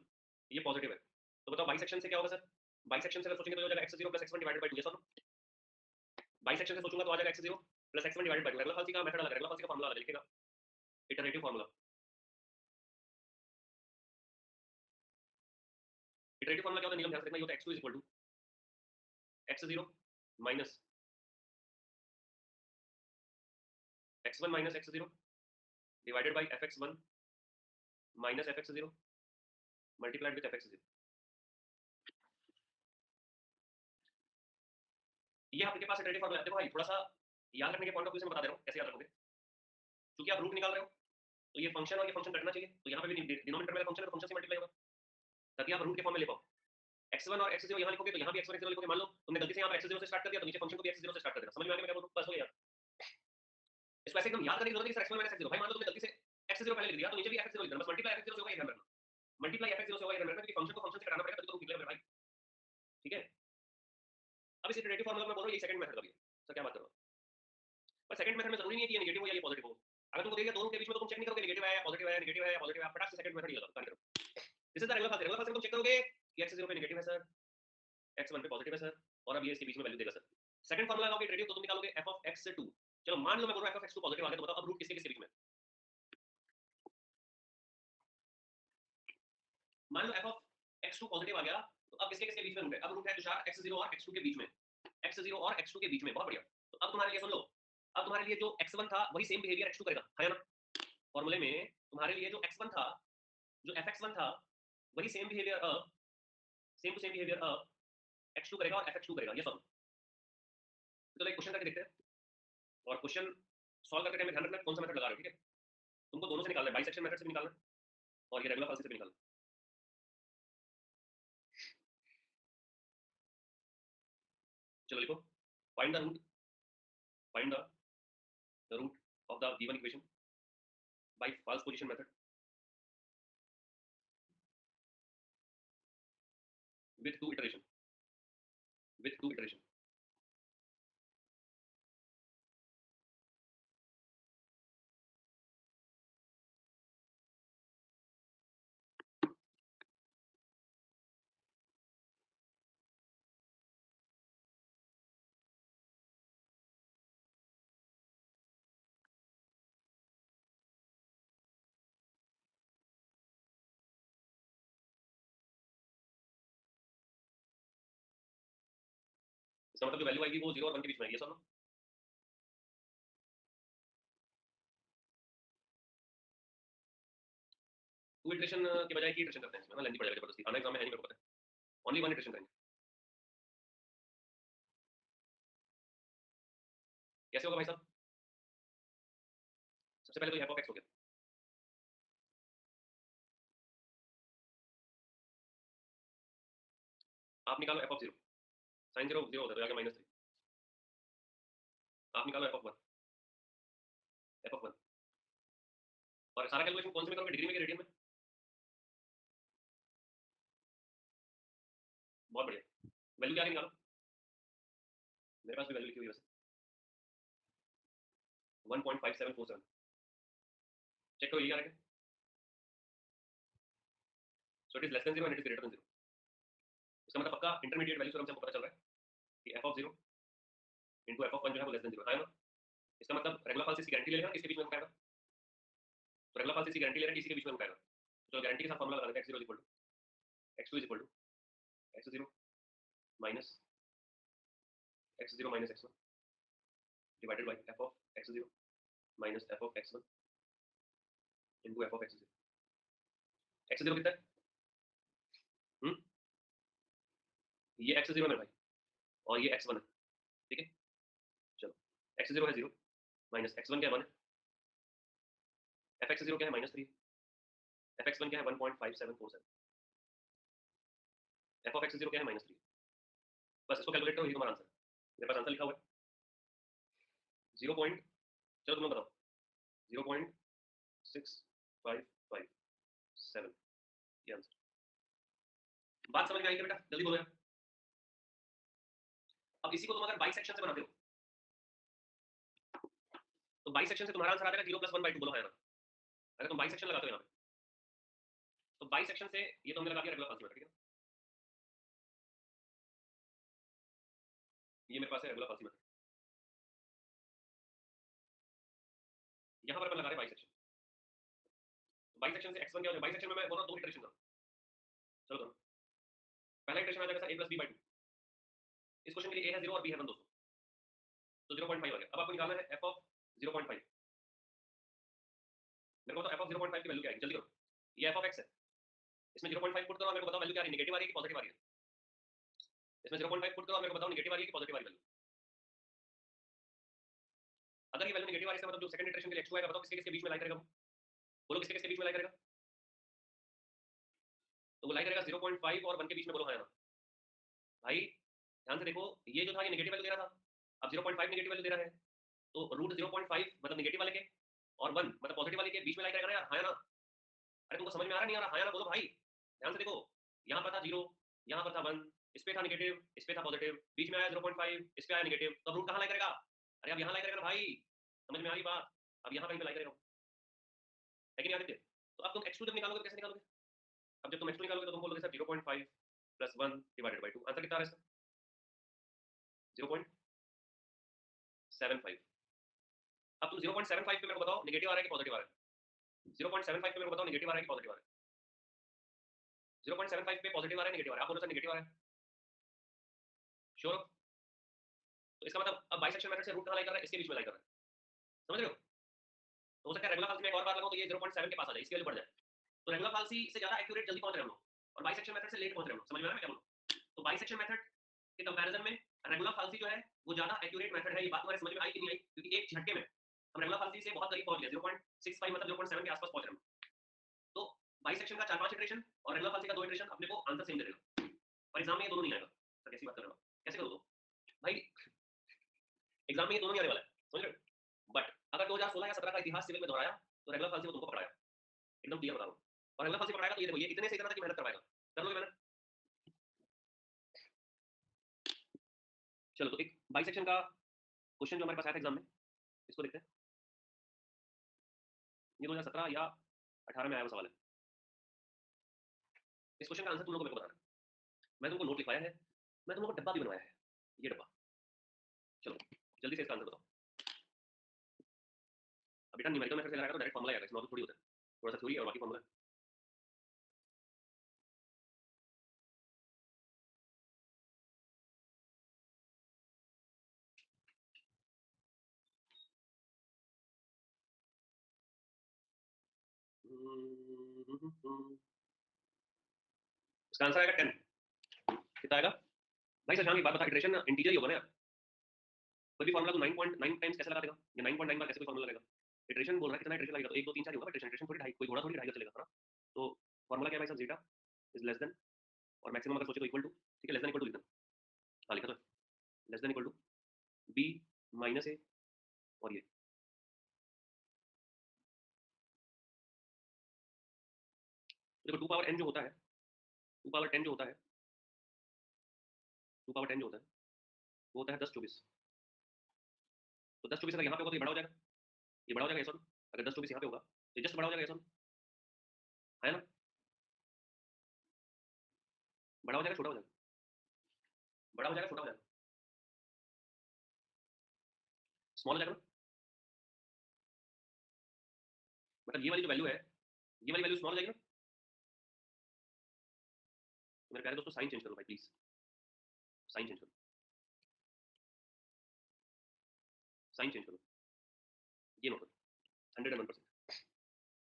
ये पॉजिटिव है। तो बताओ बाइसेक्शन से क्या होगा सर, बाइसेक्शन से अगर सोचेंगे तो हो जाएगा x0 + x1 डिवाइडेड बाय 2, ये सर बाइसेक्शन से सोचूंगा तो आ जाएगा x0 + x1 divided bye 2। Regular falsi का मेथड अलग, रेगुलर फालसी का फार्मूला अलग लिखेगा, इटरेटिव फार्मूला, इटरेटिव फार्मूला क्या होता है नियम ध्यान से देखना, ये होता है x2 = x0 minus x1 minus x0 divided by fx1 minus fx0 multiplied with fx0। ये आपके पास इटरेटिव फार्मूला है। देखो भाई थोड़ा सा याद रखने के पॉइंट ऑफ व्यू से मैं बता दे रहा हूँ कैसे याद रखोगे, क्योंकि आप रूट निकाल रहे हो तो ये फंक्शन और ये फंक्शन कटना चाहिए, तो यहाँ पे भी डिनोमिनेटर में फंक्शन है तो फंक्शन से मल्टीप्लाई होगा, ताकि आप रूट के फॉर्म में ले पाओ। x1 और x0 यहाँ लिखोगे तो यहाँ भी x1 x0 लिखोगे, मान लो तुमने गलती से यहाँ पर x0 से स्टार्ट कर दिया तो नीचे फंक्शन को भी x0 से स्टार्ट कर देना, समझ में आ गया मैं क्या बोल रहा हूँ, बस हो गया। इसको ऐसे एकदम याद करने की जरूरत नहीं सर, x1 - x0, भाई मान लो तुमने गलती से x0 पहले लिख दिया तो नीचे भी fx0 लिख देना, बस मल्टीप्लाई fx0 से होगा, ये ध्यान रखना, मल्टीप्लाई fx0 से होगा, ये ध्यान रखना, क्योंकि फंक्शन को फंक्शन से घटाना पड़ेगा तभी तो रूट निकलेगा मेरे भाई, ठीक है। अब इस इटरेटिव फार्मूला में बोल रहा हूँ ये सेकंड मेथड का भी है, सर क्या बात कर रहा हूँ, पर सेकंड मेथड में जरूरी नहीं है कि ये नेगेटिव हो या ये पॉजिटिव हो, अगर तुमको देगा दोनों के बीच में तो तुम चेक नहीं करोगे नेगेटिव है या पॉजिटिव है, नेगेटिव है या पॉजिटिव है, फटाक से सेकंड मेथड ही लगा करो। This is the regular falsi, regular falsi में तुम चेक करोगे कि x0 पे नेगेटिव है सर, x1 पे पॉजिटिव है सर, और अब ये इसके बीच में वैल्यू देगा सर। सेकंड फार्मूला लगाओगे इटरेटिव तो तुम निकालोगे f(x2), चलो मान लो मैं बोल रहा हूं f(x2) पॉजिटिव आ गया, तो बताओ अब रूट किसके किसके बीच में, मान लो f(x2) पॉजिटिव आ गया तो अब किसके किसके बीच में रूट है, अब रूट है तुषार x0 और x2 के बीच में, x0 और x2 के बीच में, बहुत बढ़िया। तो अब तुम्हारे लिए सुन लो, अब तुम्हारे लिए जो x1 था वही सेम बिहेवियर x2 करेगा, है ना, फॉर्मूले में तुम्हारे लिए जो x1 था, जो fx1 था वही same behaviour same to same behaviour x2 करेगा और fx2 करेगा, ये सब। तो एक क्वेश्चन करके देखते हैं, और क्वेश्चन सॉल्व करते टाइम ध्यान रखना कौन सा मेथड लगा रहे हो, ठीक है, तुमको दोनों से निकालना है, बाइसेक्शन मेथड से भी निकालना है और ये रेगुलर फालसी से भी निकालना है। चलो लिखो, find the root, find the root of the given equation by false position method with two iteration, with two iteration। इसका मतलब जो वैल्यू आएगी वो 0 और 1 के बीच में आएगी, समझो। टू इटरेशन के बजाय की इटरेशन करते हैं इसमें ना, लेंथी पड़ जाएगा जबरदस्ती, आना एग्जाम में है नहीं, मेरे को पता है। ओनली 1 इटरेशन करेंगे। कैसे होगा भाई साहब? सबसे पहले तो ये f of x हो गया, आप निकालो f of 0, sin 0 0 होता है तो आगे -3, आप निकालो f of 1, f of 1, और सारा कैलकुलेशन कौन से में करोगे, डिग्री में कि रेडियन में? बहुत बढ़िया, वैल्यू क्या आगे निकालो, मेरे पास भी वैल्यू लिखी हुई है वैसे, 1.5747, चेक करो ये क्या रहेगा। So it is less than 0 and it is greater then 0, इसका मतलब पक्का इंटरमीडिएट वैल्यू से हमको पता चल रहा है कि f of 0 into f of 1 जो है वो लेस देन 0 है ना। इसका मतलब रेगुलर फाल्स की गारंटी ले लेना, किसके बीच में रुकाएगा, तो रेगुलर फाल्स की गारंटी ले रहा है, किसी के बीच में रुकाएगा, तो गारंटी के साथ फॉर्मूला लगा देते हैं, x0 equal to x2 equal to x0 minus x0 minus x1 divided by f of x0 minus f of x1 into f of x0। x0 कितना है? ये x0 है मेरे भाई, और ये x1 है, ठीक है। चलो x0 है 0 माइनस x1 क्या है 1 है, fx0 क्या है -3, fx1 क्या है 1.5747, f of x0 क्या है -3, बस इसको कैलकुलेट करो, यही तुम्हारा आंसर है। मेरे पास आंसर लिखा हुआ है 0 पॉइंट, चलो तुम लोग बताओ, 0.6557, ये आंसर। बात समझ में आई क्या बेटा, जल्दी बोलो यार। अब इसी को तुम अगर बाई सेक्शन से बनाते हो तो बाई सेक्शन से तुम्हारा आंसर आ जाएगा 0 + 1/2, बोलो हाँ या ना। अगर तुम बाई सेक्शन लगाते हो यहाँ पे, तो बाई सेक्शन से ये तो हमने लगा दिया रेगुलर फाल्स मेथड, ठीक है। ये मेरे पास है रेगुलर फाल्स मेथड, यहाँ पर अपन लगा रहे बाई सेक्शन, बाई सेक्शन से x1 क्या हो जाएगा, बाई सेक्शन में मैं बोल रहा हूँ 2 इटरेशन करो, चलो करो। पहला इटरेशन आ जाएगा सर a + b/2, इस क्वेश्चन के लिए a है 0 और b है 1 दोस्तों, तो 0.5 आ गया। अब आपको निकालना है f of 0.5, मेरे को बताओ f of 0.5 की वैल्यू क्या है, जल्दी करो। ये f of x है, इसमें 0.5 पुट करो, मेरे को बताओ वैल्यू क्या आ रही है, नेगेटिव आ रही है कि पॉजिटिव आ रही है। इसमें 0.5 पुट करो, मेरे को बताओ नेगेटिव आ रही है कि पॉजिटिव आ रही है वैल्यू। अगर ये वैल्यू नेगेटिव आ रही है, इसका मतलब जो सेकंड इटरेशन के लिए x2 आएगा, बताओ किसके किसके बीच में लाई करेगा, बोलो किसके किसके बीच में लाई करेगा, तो वो लाई करेगा 0.5 और 1 के बीच में, बोलो हाँ या ना। भाई ध्यान से देखो, ये जो था ये नेगेटिव वैल्यू दे रहा था, अब 0.5 नेगेटिव वैल्यू दे रहा है, तो रूट 0.5 मतलब नेगेटिव वाले के और 1 मतलब पॉजिटिव वाले के बीच में लाई करेगा ना यार, हाँ या ना। अरे तुमको समझ में आ रहा नहीं आ रहा, हाँ या ना बोलो भाई। ध्यान से देखो, यहाँ पर था 0, यहाँ पर था 1, इस पे था नेगेटिव, इस पे था पॉजिटिव, बीच में आया 0.5, इस पे आया नेगेटिव, तो अब रूट कहाँ लाई करेगा, अरे अब यहाँ लाई करेगा ना भाई, समझ में आ रही बात, अब यहाँ कहीं पे लाई करेगा, है कि नहीं आदित्य। तो अब तुम x2 जब निकालोगे तो कैसे निकालोगे, अब जब तुम x2 निकालोगे तो तुम बोलोगे सर 0.5 + 1 डिवाइडेड बाय 2, आंसर कितना आ रहा है इसका 0.75। अब तुम 0.75 पे मेरे को बताओ नेगेटिव आ रहा है कि पॉजिटिव आ रहा है, 0.75 पे मेरे को बताओ नेगेटिव आ रहा है कि पॉजिटिव आ रहा है, 0.75 पे पॉजिटिव आ रहा है नेगेटिव आ रहा है, आप बोलो सर नेगेटिव आ रहा है, श्योर हो? तो इसका मतलब अब बाइसेक्शन मेथड से रूट कहाँ लाई कर रहा है, इसके बीच में लाई कर रहा है, समझ रहे हो। तो हो सकता है रेगुलर फाल्सी में एक और बार लगाओ तो ये 0.7 के पास आ जाए, इसकी वैल्यू बढ़ जाए, तो रेगुलर फाल्सी से ज्यादा एक्यूरेट जल्दी पहुंच रहे हम लोग, और बाइसेक्शन मेथड से लेट पहुंच रहे हम लोग, समझ में आ रहा है मैं क्या बोलूं। तो बाइसेक्शन मेथड के कंपैरिजन में रेगुलर फाल्सी जो है वो ज्यादा एक्यूरेट मेथड है, ये बात तुम्हारे समझ में आई कि नहीं आई, क्योंकि एक झटके में हम रेगुलर फाल्सी से बहुत करीब पहुंच गए, 0.65 मतलब 0.7 के आसपास पहुंच रहे हम। तो बाइसेक्शन का 4-5 इटरेशन और रेगुलर फाल्सी का 2 इटरेशन अपने को आंसर सेम दे देगा, पर एग्जाम में ये दोनों नहीं आएगा। सर कैसी बात कर रहे हो, कैसे करो तो भाई, एग्जाम में ये दोनों नहीं आने वाला है, समझ रहे हो। बट अगर 2016 या 17 का इतिहास सिविल में दोहराया तो रेगुलर फाल्सी को तुमको पकड़ाया, एकदम क्लियर बता रहा हूँ। और रेगुलर फाल्सी पकड़ाएगा तो ये देखो, ये इतने सही तरह की मेहनत करवाएगा, कर लोगे मेहनत। चलो तो एक बाइसेक्शन का क्वेश्चन जो हमारे पास आया था एग्जाम में, इसको देखते हैं। ये 2017 या 18 में आया हुआ सवाल है। इस क्वेश्चन का आंसर तुम लोगों को मेरे को बताना है। मैं तुमको नोट लिखवाया है, मैं तुम लोगों को डब्बा भी बनवाया है, ये डब्बा। चलो जल्दी से इसका आंसर बताओ। अब बेटा न्यूमेरिकल मेथड से लगाएगा तो डायरेक्ट फॉर्मूला आएगा, इसमें और थोड़ी होता है, थोड़ा सा थ्योरी और बाकी फॉर्मूला। इसका आंसर आएगा 10। कितना आएगा भाई? सर एक बात बता, इटरेशन इंटीजर ही होगा ना यार, कोई भी फार्मूला तो 9.9 टाइम्स कैसे लगा देगा, या 9.9 बार कैसे कोई फार्मूला लगेगा? इटरेशन बोल रहा है कितना इटरेशन लगेगा, तो 1 2 3 4 ही होगा इटरेशन, इटरेशन थोड़ी ढाई, कोई घोड़ा थोड़ी ढाई का चलेगा ना। तो फार्मूला क्या है भाई साहब? जीटा इज लेस देन, और मैक्सिमम अगर सोचे तो इक्वल टू, ठीक है, लेस देन इक्वल टू लिखना। हाँ लिखा तो less than equal to B minus A, और ये देखो 2 पावर n जो होता है, 2 पावर 10 जो होता है, 2 पावर 10 जो होता है वो होता है 10 24। तो 10 24 अगर यहाँ पे होगा तो ये बड़ा हो जाएगा, ये बड़ा हो जाएगा, ये सॉरी, अगर 10 24 यहाँ पे होगा तो जस्ट बड़ा हो जाएगा, ये सॉरी, है ना? बड़ा हो जाएगा छोटा हो जाएगा, बड़ा हो जाएगा छोटा हो जाएगा, स्मॉल हो जाएगा ना। मतलब ये वाली जो वैल्यू है, ये वाली वैल्यू स्मॉल हो जाएगी ना। तो मेरे प्यारे दोस्तों साइन चेंज करो भाई प्लीज, साइन चेंज करो, साइन चेंज करो, ये नोट करो 101%,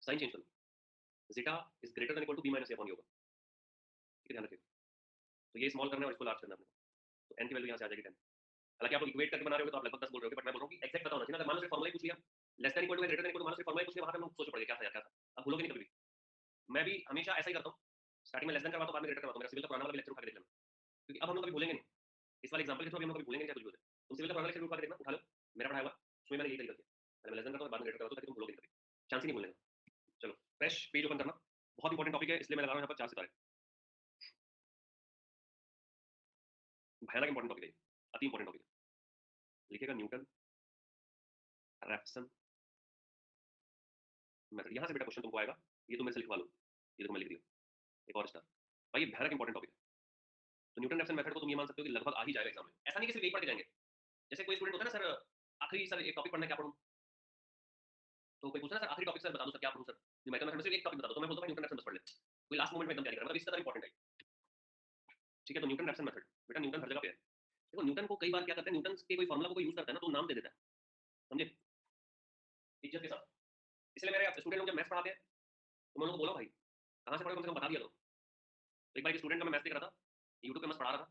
साइन चेंज करो। Zeta is greater than equal to B minus A upon योगा, ठीक है, ध्यान रखिए। तो ये स्मॉल करना है और इसको लार्ज करना है अपने को, तो n की वैल्यू यहाँ से आ जाएगी 10। हालांकि आप लोग इक्वेट करके बना रहे हो तो आप लगभग 10 बोल रहे हो, बट मैं बोल रहा हूँ कि एक्जैक्ट पता होना चाहिए ना। अगर मान लो सिर्फ फॉर्मूला ही पूछ लिया, less than equal to greater than equal to, मान लो सिर्फ फॉर्मूला ही पूछ लिया, वहां पे हम सोच पड़ेगा क्या था यार, क्या था, अब भूलोगे नहीं कभी भी। मैं भी हमेशा ऐसा ही करता हूँ, स्टार्टिंग में लेस देन करवाता हूँ, बाद में ग्रेटर करवाता हूँ। मेरा सिविल का पुराना वाला भी लेक्चर उठा के देख लेना, क्योंकि अब हम लोग कभी भूलेंगे नहीं। इस वाले एग्जांपल के थ्रू हम लोग कभी भूलेंगे नहीं, चाहे कुछ भी हो जाए। तुम सिविल का पुराना लेक्चर उठा के देखना, उठा लो, मेरा पढ़ाया हुआ उसमें मैंने यही तरीका किया, पहले मैं लेस देन करता हूँ बाद में ग्रेटर करता हूँ, ताकि तुम भूलोगे नहीं कभी, चांस ही नहीं भूलने का। चलो फ्रेश पेज ओपन करना, बहुत इंपॉर्टेंट टॉपिक है, इसलिए मैं लगा रहा हूँ यहाँ पर 4 सितारे, भयानक इंपॉर्टेंट टॉपिक है, अति इंपॉर्टेंट टॉपिक है। लिखेगा न्यूटन रैप्सन मेथड, यहाँ से बेटा क्वेश्चन तुमको आएगा, ये तुम मेरे से लिखवा लो, ये देखो मैं लिख दिया एक और स्टार भाई, ये भयानक इंपॉर्टेंट टॉपिक है। तो न्यूटन रैप्सन मेथड को तुम ये मान सकते हो कि लगभग आ ही जाएगा एग्जाम में, ऐसा नहीं कि सिर्फ एक पढ़ के जाएंगे। जैसे कोई स्टूडेंट होता है ना, सर आखिरी सर एक टॉपिक पढ़ना है, क्या पढ़ूं? तो कोई पूछता है सर आखिरी टॉपिक सर बता दो सर, क्या पढ़ूं सर? मैं तो सिर्फ एक टॉपिक बता दो, तो मैं बोलता हूँ न्यूटन रैप्सन बस पढ़ ले, कोई लास्ट मोमेंट में एकदम तैयारी कर, मतलब इससे ज्यादा इंपॉर्टेंट है, ठीक है। तो न्यूटन रैप्सन मेथड, बेटा न्यूटन हर जगह पे है। देखो न्यूटन को कई बार क्या करते हैं, न्यूटन के कोई फॉर्मूला को कोई यूज करता है ना, तो नाम दे देता है, समझे, इज्जत के साथ। इसलिए मेरे स्टूडेंट लोग जब मैथ्स पढ़ाते हैं तो मैं उनको बोला भाई कहाँ से पढ़े, कम से कम बता दिया दो। तो एक बार एक स्टूडेंट का मैं मैथ्स देख रहा था, यूट्यूब पे मस्त पढ़ा रहा था,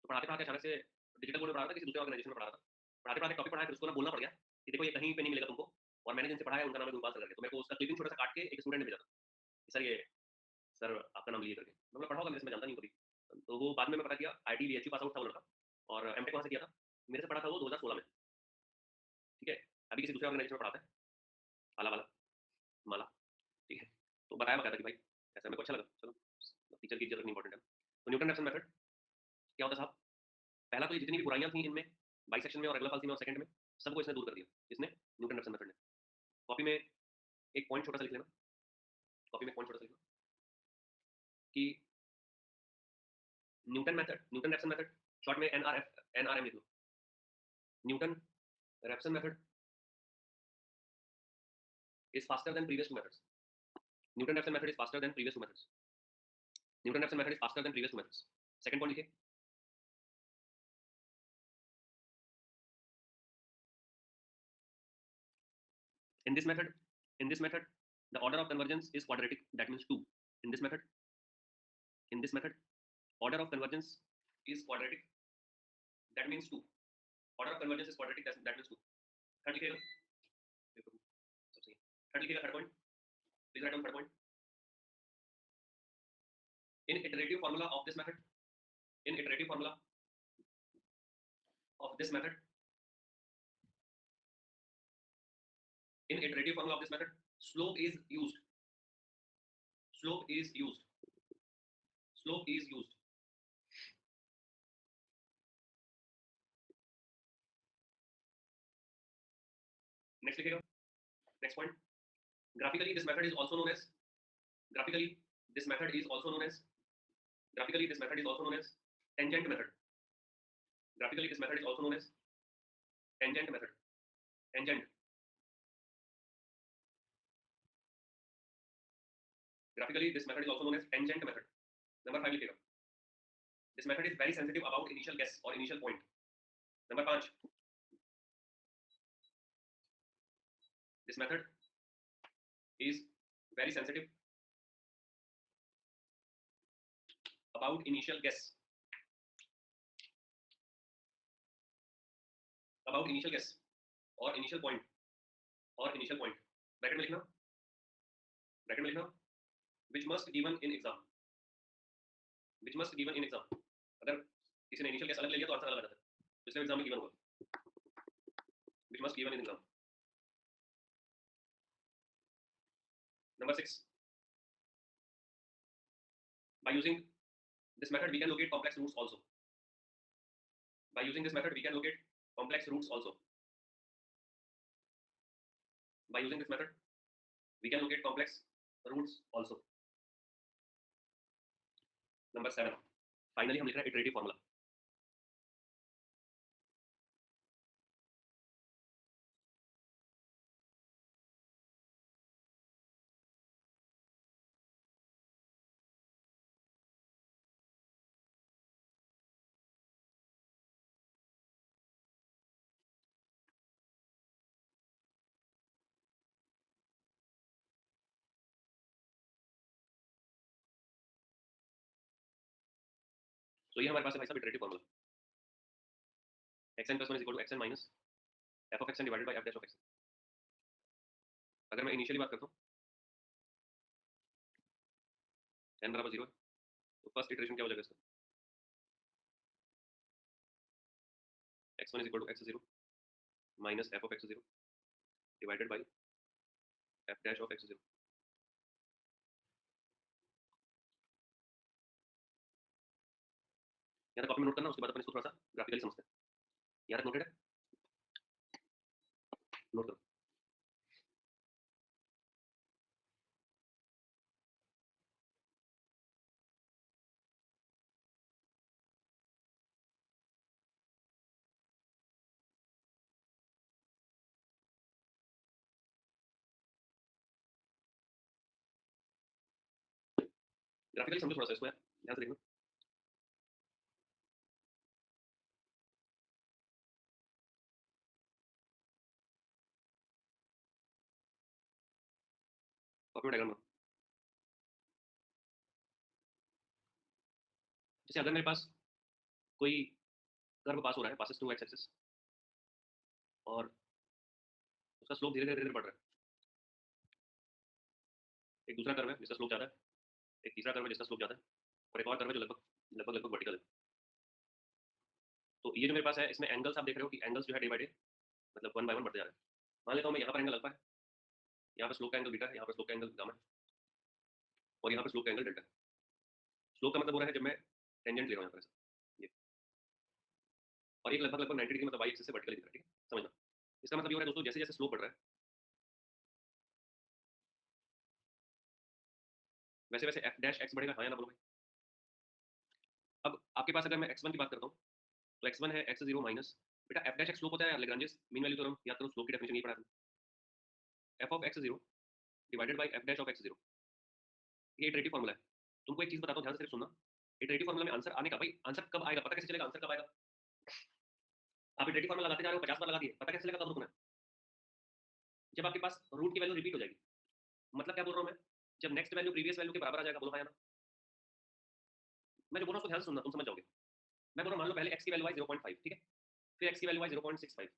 तो पढ़ाते पढ़ाते अचानक से डिजिटल बोर्ड में पढ़ा रहा था, किसी दूसरे ऑर्गेनाइजेशन में पढ़ा रहा था, पढ़ाते पढ़ाते टॉपिक पढ़ाया, फिर उसको ना बोलना पड़ गया कि देखो ये कहीं पे नहीं मिलेगा तुमको, और मैंने जिनसे पढ़ा है उनका नाम है गुरपाल सर करके। तो मेरे को उसका क्लिपिंग छोटा सा काट के एक स्टूडेंट ने भेजा था कि सर ये सर आपका नाम लिए करके, मतलब पढ़ा होगा मेरे से, मैं जानता नहीं हूँ कभी। तो वो बाद में मैं पता किया IIT BHU पास आउट था वो लड़का, और एमटेक वहाँ से किया था, मेरे से पढ़ा था वो 2016 में, ठीक है। अभी किसी दूसरे ऑर्गेनाइजेशन में पढ़ाता है, आला वाला माला, ठीक है। तो बताया बताया था कि भाई ऐसा, मेरे को अच्छा लगा, चलो टीचर की इज्जत रखनी इंपॉर्टेंट है। तो न्यूटन रैप्सन मेथड क्या होता है साहब? पहला तो ये जितनी भी बुराइयां थी इनमें, बाई सेक्शन में और रेगुलर फाल्सी में और सेकंड में, सबको इसने दूर कर दिया, इसने न्यूटन रैप्सन मेथड ने। कॉपी में एक पॉइंट छोटा सा लिख लेना, कॉपी में एक पॉइंट छोटा सा लिखना कि Newton method, Newton Raphson method, short में NRM लिख लो, Newton Raphson method is faster than previous two methods. Newton Raphson method is faster than previous two methods. Newton Raphson method is faster than previous two methods. Second point लिखिए, in this method, in this method, the order of convergence is quadratic. That means 2. In this method, in this method, order of convergence is quadratic. That means 2. Order of convergence is quadratic. That means 2. Third लिखिएगा, सब सही है। Third लिखिएगा, third point. Please write down third point. In iterative formula of this method, in iterative formula of this method, in iterative formula of this method, slope is used. Slope is used. Slope is used. Next लिखिएगा, next point. Graphically, this method is also known as, graphically, this method is also known as, graphically, this method is also known as tangent method. Graphically, this method is also known as tangent method. Tangent. Graphically, this method is also known as tangent method. Number 5 लिखिएगा. This method is very sensitive about initial guess or initial point. Number 5. This method is very sensitive about initial guess, about initial guess और इनिशियल पॉइंट, और इनिशियल पॉइंट ब्रैकेट में लिखना, ब्रैकेट में लिखना which must given in exam, which must given in exam। अगर किसी ने इनिशियल गेस अलग ले लिया तो आंसर अलग आ जाता है, इसलिए एग्जाम में गिवन होगा which must given in exam। Number 6, by using this method we can locate complex roots also, by using this method we can locate complex roots also, by using this method we can locate complex roots also। Number 7, finally हम लिख रहे हैं इटरेटिव फॉर्मूला। तो ये हमारे पास है भाई साहब iterative formula, xn plus 1 is equal to xn minus f of xn divided by f dash of xn। अगर मैं इनिशियली बात करता हूँ n बराबर 0 है, तो फर्स्ट इटरेशन क्या हो जाएगा इसका, x1 is equal to x0 minus f of x0 divided by f dash of x0। यहाँ तक कॉपी में नोट करना, उसके बाद अपन इसको थोड़ा सा ग्राफिकली समझते हैं। यहाँ तक नोटेड है, नोट करो। ग्राफिकली समझो थोड़ा सा इसको, यार ध्यान से देखना। कॉपी में डायग्राम बनाओ। जैसे अगर मेरे पास कोई कर्व पास हो रहा है, पासेस टू एक्स एक्सिस, और उसका स्लोप धीरे धीरे बढ़ रहा है, एक दूसरा कर्व है जिसका स्लोप ज़्यादा है, एक तीसरा कर्व है जिसका स्लोप ज़्यादा है, और एक और कर्व है जो लगभग लगभग लगभग वर्टिकल है। तो ये जो मेरे पास है, इसमें एंगल्स आप देख रहे हो कि एंगल्स जो है डे बाय डे मतलब 1 बाय 1 बढ़ते जा रहे हैं। मान लेता हूँ मैं यहाँ पर एंगल अल्फा है, यहाँ पर स्लोप का एंगल बीटा है, यहाँ पर स्लोप का एंगल गामा है, और यहाँ पर स्लोप का एंगल डेल्टा है। स्लोप का मतलब हो रहा है जब मैं टेंजेंट ले रहा हूँ यहाँ पर ऐसा, ये, और एक लगभग लगभग 90 डिग्री मतलब वाई एक्सिस से वर्टिकल दिख रहा है, ठीक है, समझना। इसका मतलब ये हो रहा है दोस्तों, जैसे जैसे स्लोप बढ़ रहा है वैसे वैसे एफ डैश एक्स बढ़ेगा, हाँ या ना बोलो भाई। अब आपके पास अगर मैं x1 की बात करता हूँ, तो x1 है x0 माइनस, बेटा एफ डैश एक्स स्लोप होता है यार, लेग्रांजेस मीन वैल्यू थ्योरम याद करो, स्लोप की डेफिनेशन यही पढ़ा था, F of x0 divided by F dash of x0। ये इटरेटिव फॉर्मूला है। तुमको एक चीज बताता हूँ, ध्यान से सिर्फ सुनना। इटरेटिव फॉर्मूला में आंसर आने का, भाई आंसर कब आएगा पता कैसे चलेगा, आंसर कब आएगा? आप इटरेटिव फॉर्मूला लगाते जा रहे हो, 50 बार लगा दिए, पता कैसे चलेगा कब रुकना है? जब आपके पास रूट की वैल्यू रिपीट हो जाएगी। मतलब क्या बोल रहा हूँ मैं, जब नेक्स्ट वैल्यू प्रीवियस वैल्यू के बराबर आ जाएगा, बोलो हाँ या ना। मैं जो बोल रहा हूँ उसको ध्यान से सुनना, तुम समझ जाओगे। मैं बोल रहा हूँ मान लो पहले x की वैल्यू आई 0.5, ठीक है, फिर x की वैल्यू आई 0.65,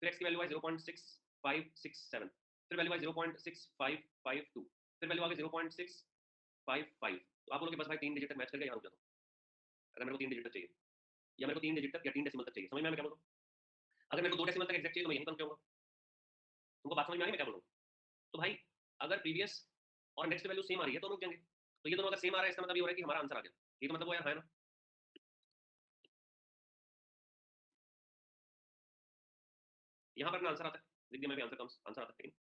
फिर x की वैल्यू आई 0.6567, फिर वैल्यू आई 0.6552, फिर वैल्यू आ गई 0.655। तो आप बोलोगे बस भाई 3 डिजिट तक मैच कर गया, यहाँ रुक जाता हूँ। अगर मेरे को 3 डिजिट तक चाहिए, या मेरे को 3 डिजिट तक या 3 डेसिमल तक चाहिए, समझ में मैं क्या बोल रहा हूँ? अगर मेरे को 2 डेसिमल तक एग्जैक्ट चाहिए तो मैं यहीं पर रुक, तुमको बात समझ में आ रही है मैं क्या बोल रहा हूँ? तो भाई अगर प्रीवियस और नेक्स्ट वैल्यू सेम आ रही है तो रुक जाएंगे। तो ये दोनों अगर सेम आ रहा है इसका मतलब ये हो रहा है कि हमारा आंसर आ गया, ये तो मतलब वो है ना। यहाँ पर अपना आंसर आता है, लिख दिया मैं भी, आंसर कम्स, आंसर आता है। लेकिन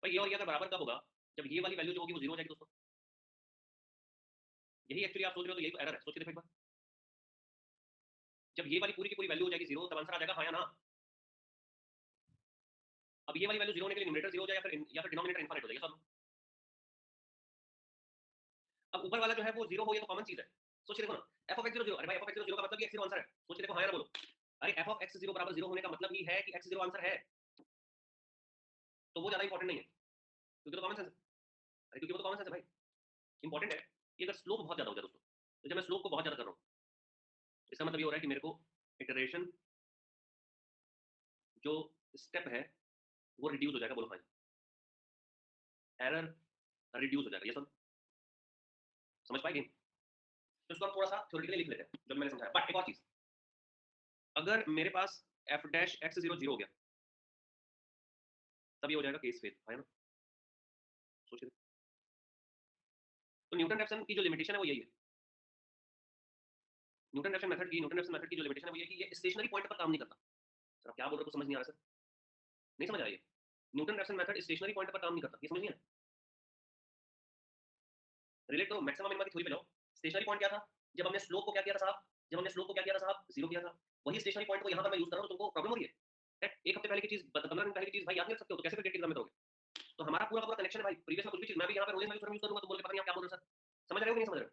भाई ये और ये अगर बराबर कब होगा, जब ये वाली वैल्यू जो होगी वो 0 हो जाएगी दोस्तों। यही एक्चुअली आप सोच रहे हो तो यही तो एरर है, सोच के देखो एक बार। जब ये वाली पूरी की पूरी वैल्यू हो जाएगी 0 तब आंसर आ जाएगा हाँ या ना। अब ये वाली वैल्यू 0 होने के लिए न्यूमरेटर 0 हो जाए या फिर डिनोमिनेटर इनफिनिट हो जाएगा सब। अब ऊपर वाला जो है वो 0 हो, ये तो कॉमन चीज है। सोच के देखो ना, f of x 0 0, अरे भाई f of x 0 0 का मतलब ये x 0 आंसर है। सोच के देखो हाँ या ना बोलो। अरे f of x 0 बराबर 0 होने का मतलब ही है कि x 0 आंसर है, तो वो ज्यादा इंपॉर्टेंट नहीं है क्योंकि तो कॉमन सेंस है। अरे क्योंकि वो तो कॉमन सेंस है भाई। इंपॉर्टेंट है कि अगर स्लोप बहुत ज्यादा हो जाए दोस्तों, तो जब मैं स्लोप को बहुत ज्यादा कर रहा हूँ, इसका मतलब ये हो रहा है कि मेरे को इटरेशन जो स्टेप है वो रिड्यूस हो जाएगा। बोलो हाँ, एरर रिड्यूस हो जाएगा। ये सब समझ पाएंगे? तो इसको हम थोड़ा सा थ्योरेटिकली लिख लेते हैं जो मैंने समझाया। बट एक और चीज, अगर मेरे पास F dash X zero zero हो गया, तब ये हो जाएगा केस फेल, है ना? सोचिए। तो न्यूटन रेफसन की जो लिमिटेशन है वो यही है। न्यूटन रेफसन मेथड की जो लिमिटेशन है वो ये है कि ये स्टेशनरी पॉइंट पर काम नहीं करता। सर आप क्या बोल रहे हो, समझ नहीं आ रहा सर? नहीं समझ आ रही है? न्यूटन रेफसन मेथड स्टेशनरी पॉइंट पर काम नहीं करता, ये समझ नहीं है? रिलेट करो, मैक्सिमम मिनिमम की थ्योरी पे जाओ। स्टेशनरी पॉइंट क्या था? जब हमने स्लोप को क्या किया था साहब? जब हमने स्लोप को क्या किया था साहब? जीरो किया था। वही स्टेशनरी पॉइंट को यहाँ पर मैं यूज कर रहा हूँ, तो तुमको प्रॉब्लम हो रही है? एक हफ्ते पहले की चीज, 15 दिन पहले की चीज भाई याद नहीं रख सकते हो, तो कैसे क्रिकेट एग्जाम में करोगे? तो हमारा पूरा पूरा कनेक्शन है भाई, प्रीवियस में कुछ भी चीज मैं भी यहाँ पे रोलिंग यूज करूंगा, तो बोल के पता नहीं आप क्या बोल रहे हो सर। समझ रहे हो कि नहीं समझ रहे हो?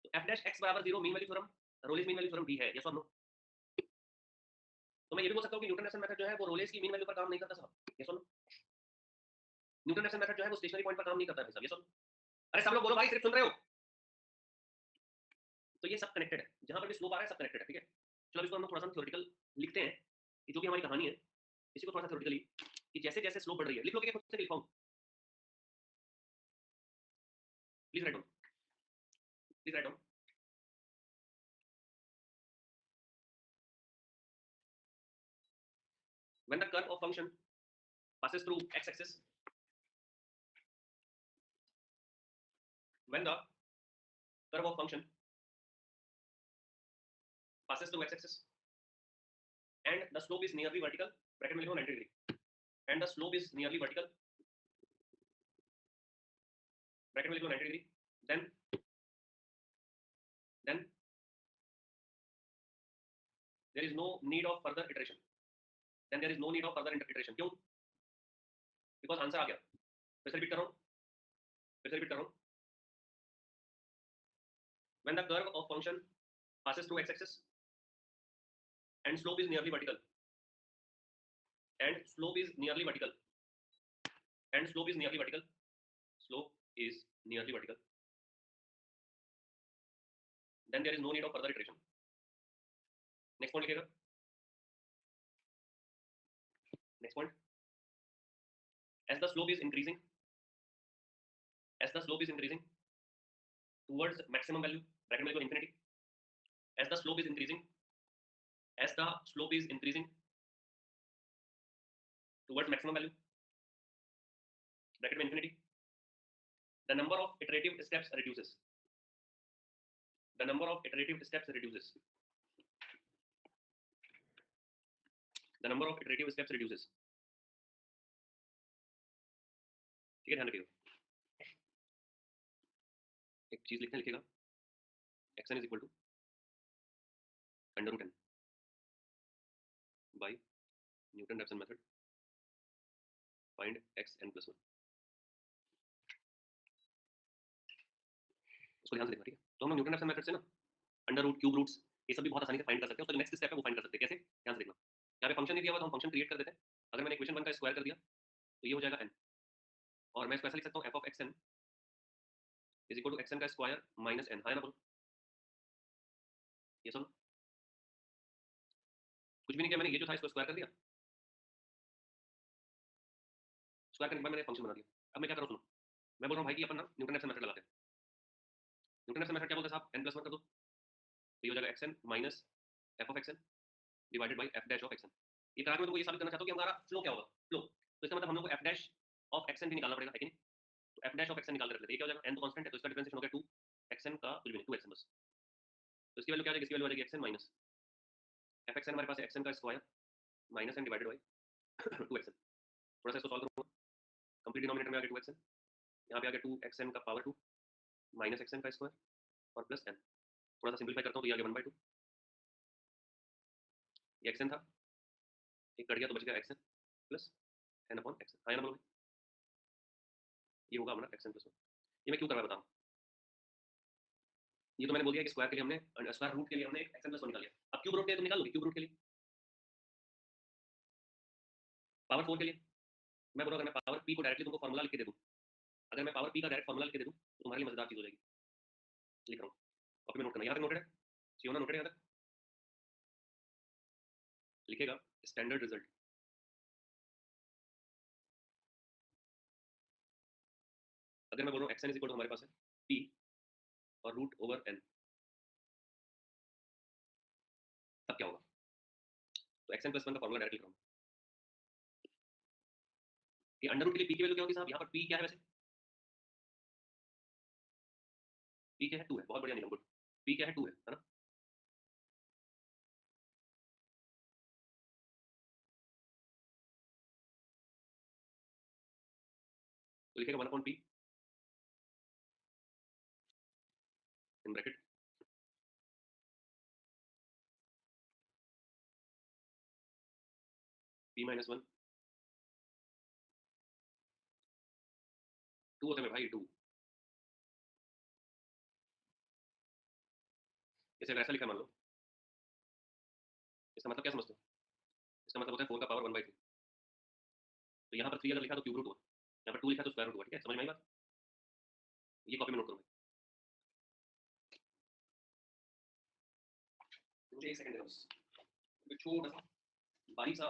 तो एफ डैश एक्स बराबर zero mean value theorem, Rolle's mean value theorem भी है, यस और नो? तो मैं ये भी बोल सकता हूँ कि न्यूटन रेफसन मेथड जो है वो रोलेस की मीन वैल्यू पर काम नहीं करता साहब, यस और नो? न्यूटन रेफसन मेथड जो है वो स्टेशनरी पॉइंट पर काम नहीं करता है साहब, यस और नो? अरे सब लोग बोलो भाई, सिर्फ सुन रहे हो? तो ये सब कनेक्टेड है, जहां पर भी स्लोप आ रहा है सब कनेक्टेड है, ठीक है? चलो इसको हम थोड़ा सा थ्योरेटिकल लिखते हैं कि जो भी हमारी कहानी है, इसी को थोड़ा सा थ्योरेटिकली, कि जैसे जैसे स्लोप बढ़ रही है, लिख लो कि खुद से लिख पाऊं, please write down, please write down. When the curve of function passes through x-axis, when the curve of function passes through x-axis and the slope is nearly vertical, bracket में लिखो 90 degree, and the slope is nearly vertical, bracket में लिखो 90 degree, then there is no need of further iteration, then there is no need of further iteration, क्यों? Because आंसर आ गया। फिर से रिपीट कर रहा हूँ, फिर से रिपीट कर रहा हूँ। When the curve of function passes through x-axis and slope is nearly vertical, and slope is nearly vertical, and slope is nearly vertical, slope is nearly vertical, then there is no need of further iteration. Next point लिखिएगा, next point, as the slope is increasing, as the slope is increasing towards maximum value, bracket में लिखो infinity, as the slope is increasing, as the slope is increasing towards maximum value, bracket में infinity, the number of iterative steps reduces, the number of iterative steps reduces, the number of iterative steps reduces, ठीक है? ध्यान रखिएगा, एक चीज लिखने लिखिएगा, xn is equal to under root n by Newton-Raphson method, find xn plus 1, इसको ध्यान से देखना, ठीक है? तो हम न्यूटन-रैप्सन मेथड से ना अंडर रूट, क्यूब रूट्स, ये सब भी बहुत आसानी से फाइंड कर सकते हैं। उसका जो नेक्स्ट स्टेप है वो फाइंड कर सकते हैं। कैसे? ध्यान से देखना, यहाँ पे फंक्शन नहीं दिया हुआ तो हम फंक्शन क्रिएट कर देते हैं। अगर मैंने इक्वेशन 1 का स्क्वायर कर दिया तो ये हो जाएगा n, और मैं इसको ऐसा लिख सकता हूँ f of xn is equal to xn का स्क्वायर माइनस n, है ना? बोलो ये सुनो, कुछ भी नहीं किया मैंने, ये जो था इसको स्क्वायर कर दिया, स्क्वायर करने के बाद मैंने फंक्शन बना दिया। अब मैं क्या करूँ सुनो, मैं बोल रहा हूँ भाई कि अपन ना न्यूटन-रैप्सन मेथड लगाते हैं। न्यूटन-रैप्सन मेथड क्या बोलते हैं साहब? n + 1 कर दो, तो ये हो जाएगा xn minus f of xn divided by f dash of xn। ये करा के मैं तुमको ये साबित करना चाहता हूँ कि हमारा फ्लो क्या होगा, फ्लो। तो इसका मतलब हम लोग को f डैश ऑफ xn भी निकालना पड़ेगा, है कि नहीं? तो f डैश ऑफ xn निकाल के रख लेते हैं। ये क्या हो जाएगा? n तो कांस्टेंट है, तो इसका डिफरेंशिएशन हो गया 2 xn का कुछ भी नहीं, 2 xn बस। तो इसकी वैल्यू क्या आ जाएगी? इसकी वैल्यू आ जाएगी xn माइनस f xn, हमारे पास है xn का square minus n divided by 2 xn। थोड़ा सा इसको सॉल्व करूंगा, कंप्लीट डिनोमिनेटर में आ गया 2 xn, यहाँ पे आ गया 2 xn का पावर 2 माइनस xn का स्क्वायर और प्लस n। थोड़ा सा सिंपलीफाई करता हूँ तो ये आ गया 1/2। ये xn था, एक कट गया तो बच गया xn plus n upon xn, हाँ या ना बोलोगे? ये होगा हमारा xn प्लस 1। ये मैं क्यों कर रहा बताऊँ? ये तो मैंने बोल दिया कि स्क्वायर के लिए हमने, स्क्वायर रूट के लिए हमने xn प्लस 1 निकाल लिया। अब क्यूब रूट के लिए तुम निकाल लोगे, क्यूब रूट के लिए, पावर 4 के लिए मैं बोल रहा हूँ, अगर मैं पावर p को डायरेक्टली तुमको फॉर्मूला लिख के दे दूँ अगर मैं पावर पी का डायरेक्ट फॉर्मूला लिख के दे दूं तो तुम्हारे लिए मजेदार चीज हो जाएगी। लिख रहा हूँ, कॉपी में नोट करना। यहाँ तक नोटेड है? सियोना नोटेड है यहाँ तक? लिखेगा स्टैंडर्ड रिजल्ट। अगर मैं बोल रहा हूँ X N is equal to हमारे पास है पी और रूट ओवर एन, तब क्या होगा? तो एक्स एन प्लस वन का फॉर्मूला डायरेक्ट लिख रहा हूँ। ये अंडर रूट के लिए पी की वैल्यू क्या होगी साहब? यहाँ पर पी क्या है वैसे? पी क्या है? 2 है। बहुत बढ़िया नियम, गुड। पी क्या है? 2 है ना? तो लिखेगा 1 upon P in bracket P minus one. 2 होता है मेरे भाई, 2। इसे अगर ऐसा लिखा मान लो, इसका मतलब क्या समझते हो? इसका मतलब होता है 4 का पावर 1/3। तो यहाँ पर 3 अगर लिखा तो क्यूब रूट हुआ, यहाँ पर 2 लिखा तो स्क्वायर रूट हुआ। ठीक है, समझ में आई बात? ये कॉपी में नोट करो। मुझे एक सेकंड दे दो बस। एक छोटा सा बारीक सा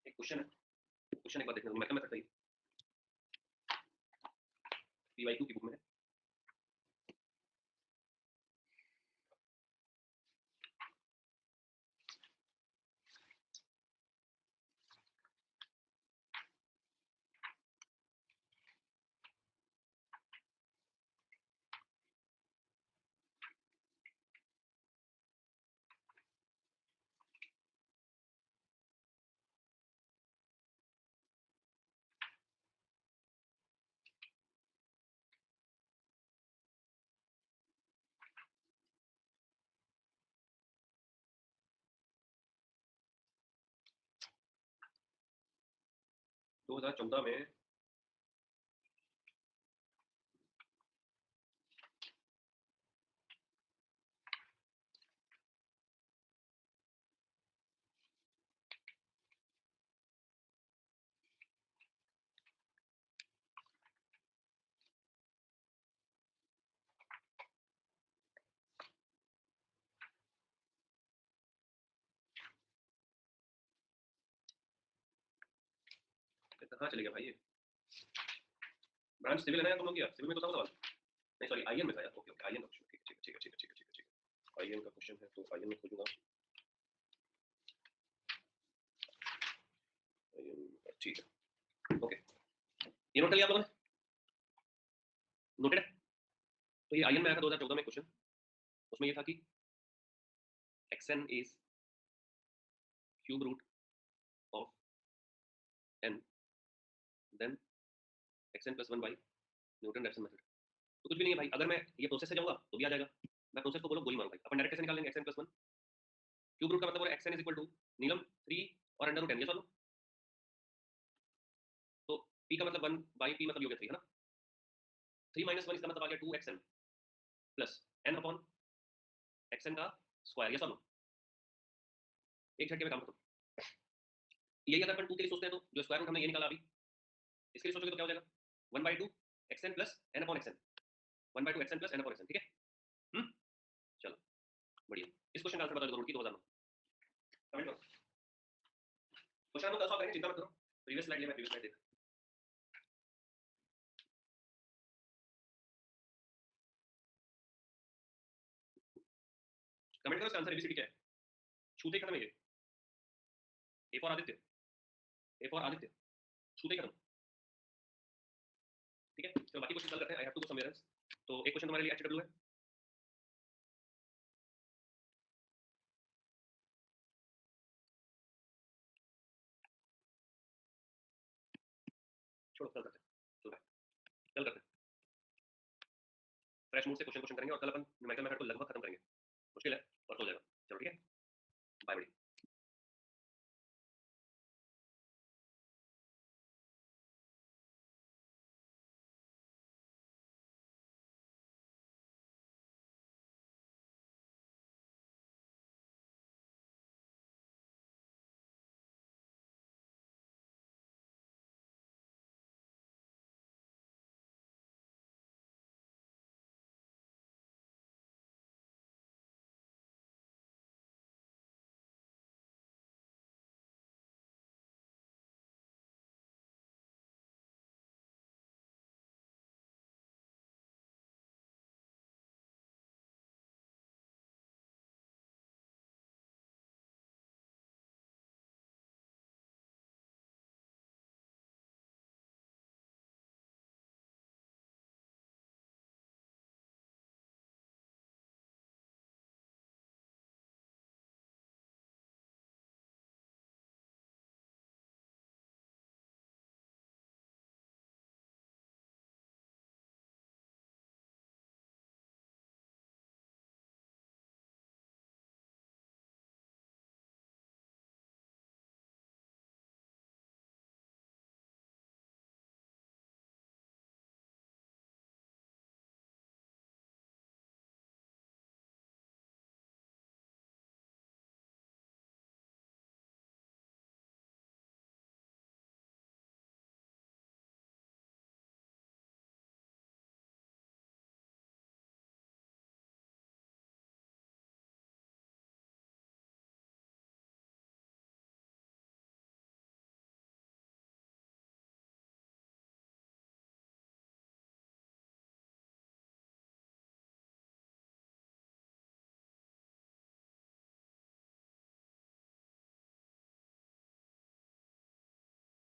एक क्वेश्चन है, क्वेश्चन एक बार देखने दो। मैं करता ही पीवाई की बुक में है। दो हजार चौदह में कहाँ चले गया भाई? ये ब्रांच सिविल है ना तुम लोग? सिविल में तो था सवाल। नहीं सॉरी, आईएन में था यार। ओके ओके, आईएन का क्वेश्चन। ठीक है ठीक है ठीक है ठीक है ठीक है ठीक है। आईएन का क्वेश्चन है तो आईएन में खोजूंगा। ठीक है ओके। ये नोट कर लिया आप लोगों ने? नोटेड है? तो ये आईएन में आया था 2014 में क्वेश्चन। उसमें ये था कि xn is cube root of n then xn plus 1 by Newton Raphson method. तो कुछ भी नहीं है भाई, अगर मैं ये प्रोसेस से जाऊंगा तो भी आ जाएगा। मैं प्रोसेस को बोलो गोली मारो भाई, अपन डायरेक्ट कैसे निकाल लेंगे? xn plus 1 क्यूब रूट का मतलब है xn is equal to नीलम 3 और अंडर रूट n। ये सॉल्व। तो p का मतलब 1 by p मतलब ये हो गया 3 है ना? 3 माइनस 1 इसका मतलब आ गया 2xn plus n upon xn का स्क्वायर। ये सॉल्व। एक झटके में काम खत्म। यही अगर अपन 2 के लिए सोचते हैं तो जो स्क्वायर रूट हमने ये निकाला अभी, इसके लिए सोचोगे तो क्या हो जाएगा? 1/2 xn plus n upon xn। 1/2 xn plus n upon xn। ठीक है? चलो बढ़िया। इस क्वेश्चन का आंसर बता दो रुड़की 2009। कमेंट करो। क्वेश्चन हम लोग कल सॉल्व करेंगे, चिंता मत करो। प्रीवियस स्लाइड ले, मैं प्रीवियस स्लाइड देख। कमेंट करो इसका आंसर एबीसीडी क्या है। छूते खत्म है ये। A for Aditya, A for Aditya, छूते खत्म। ठीक है, तो बाकी क्वेश्चन कल करते हैं। I have to go somewhere else. तो एक क्वेश्चन तुम्हारे लिए एचडब्ल्यू है। छोड़ो कल करते हैं। चलो बाय, कल करते हैं। फ्रेश मूड से क्वेश्चन क्वेश्चन करेंगे और कल अपन न्यूमेरिकल मेथड को लगभग खत्म करेंगे। मुश्किल है पर हो जाएगा। चलो ठीक है, बाय बाय।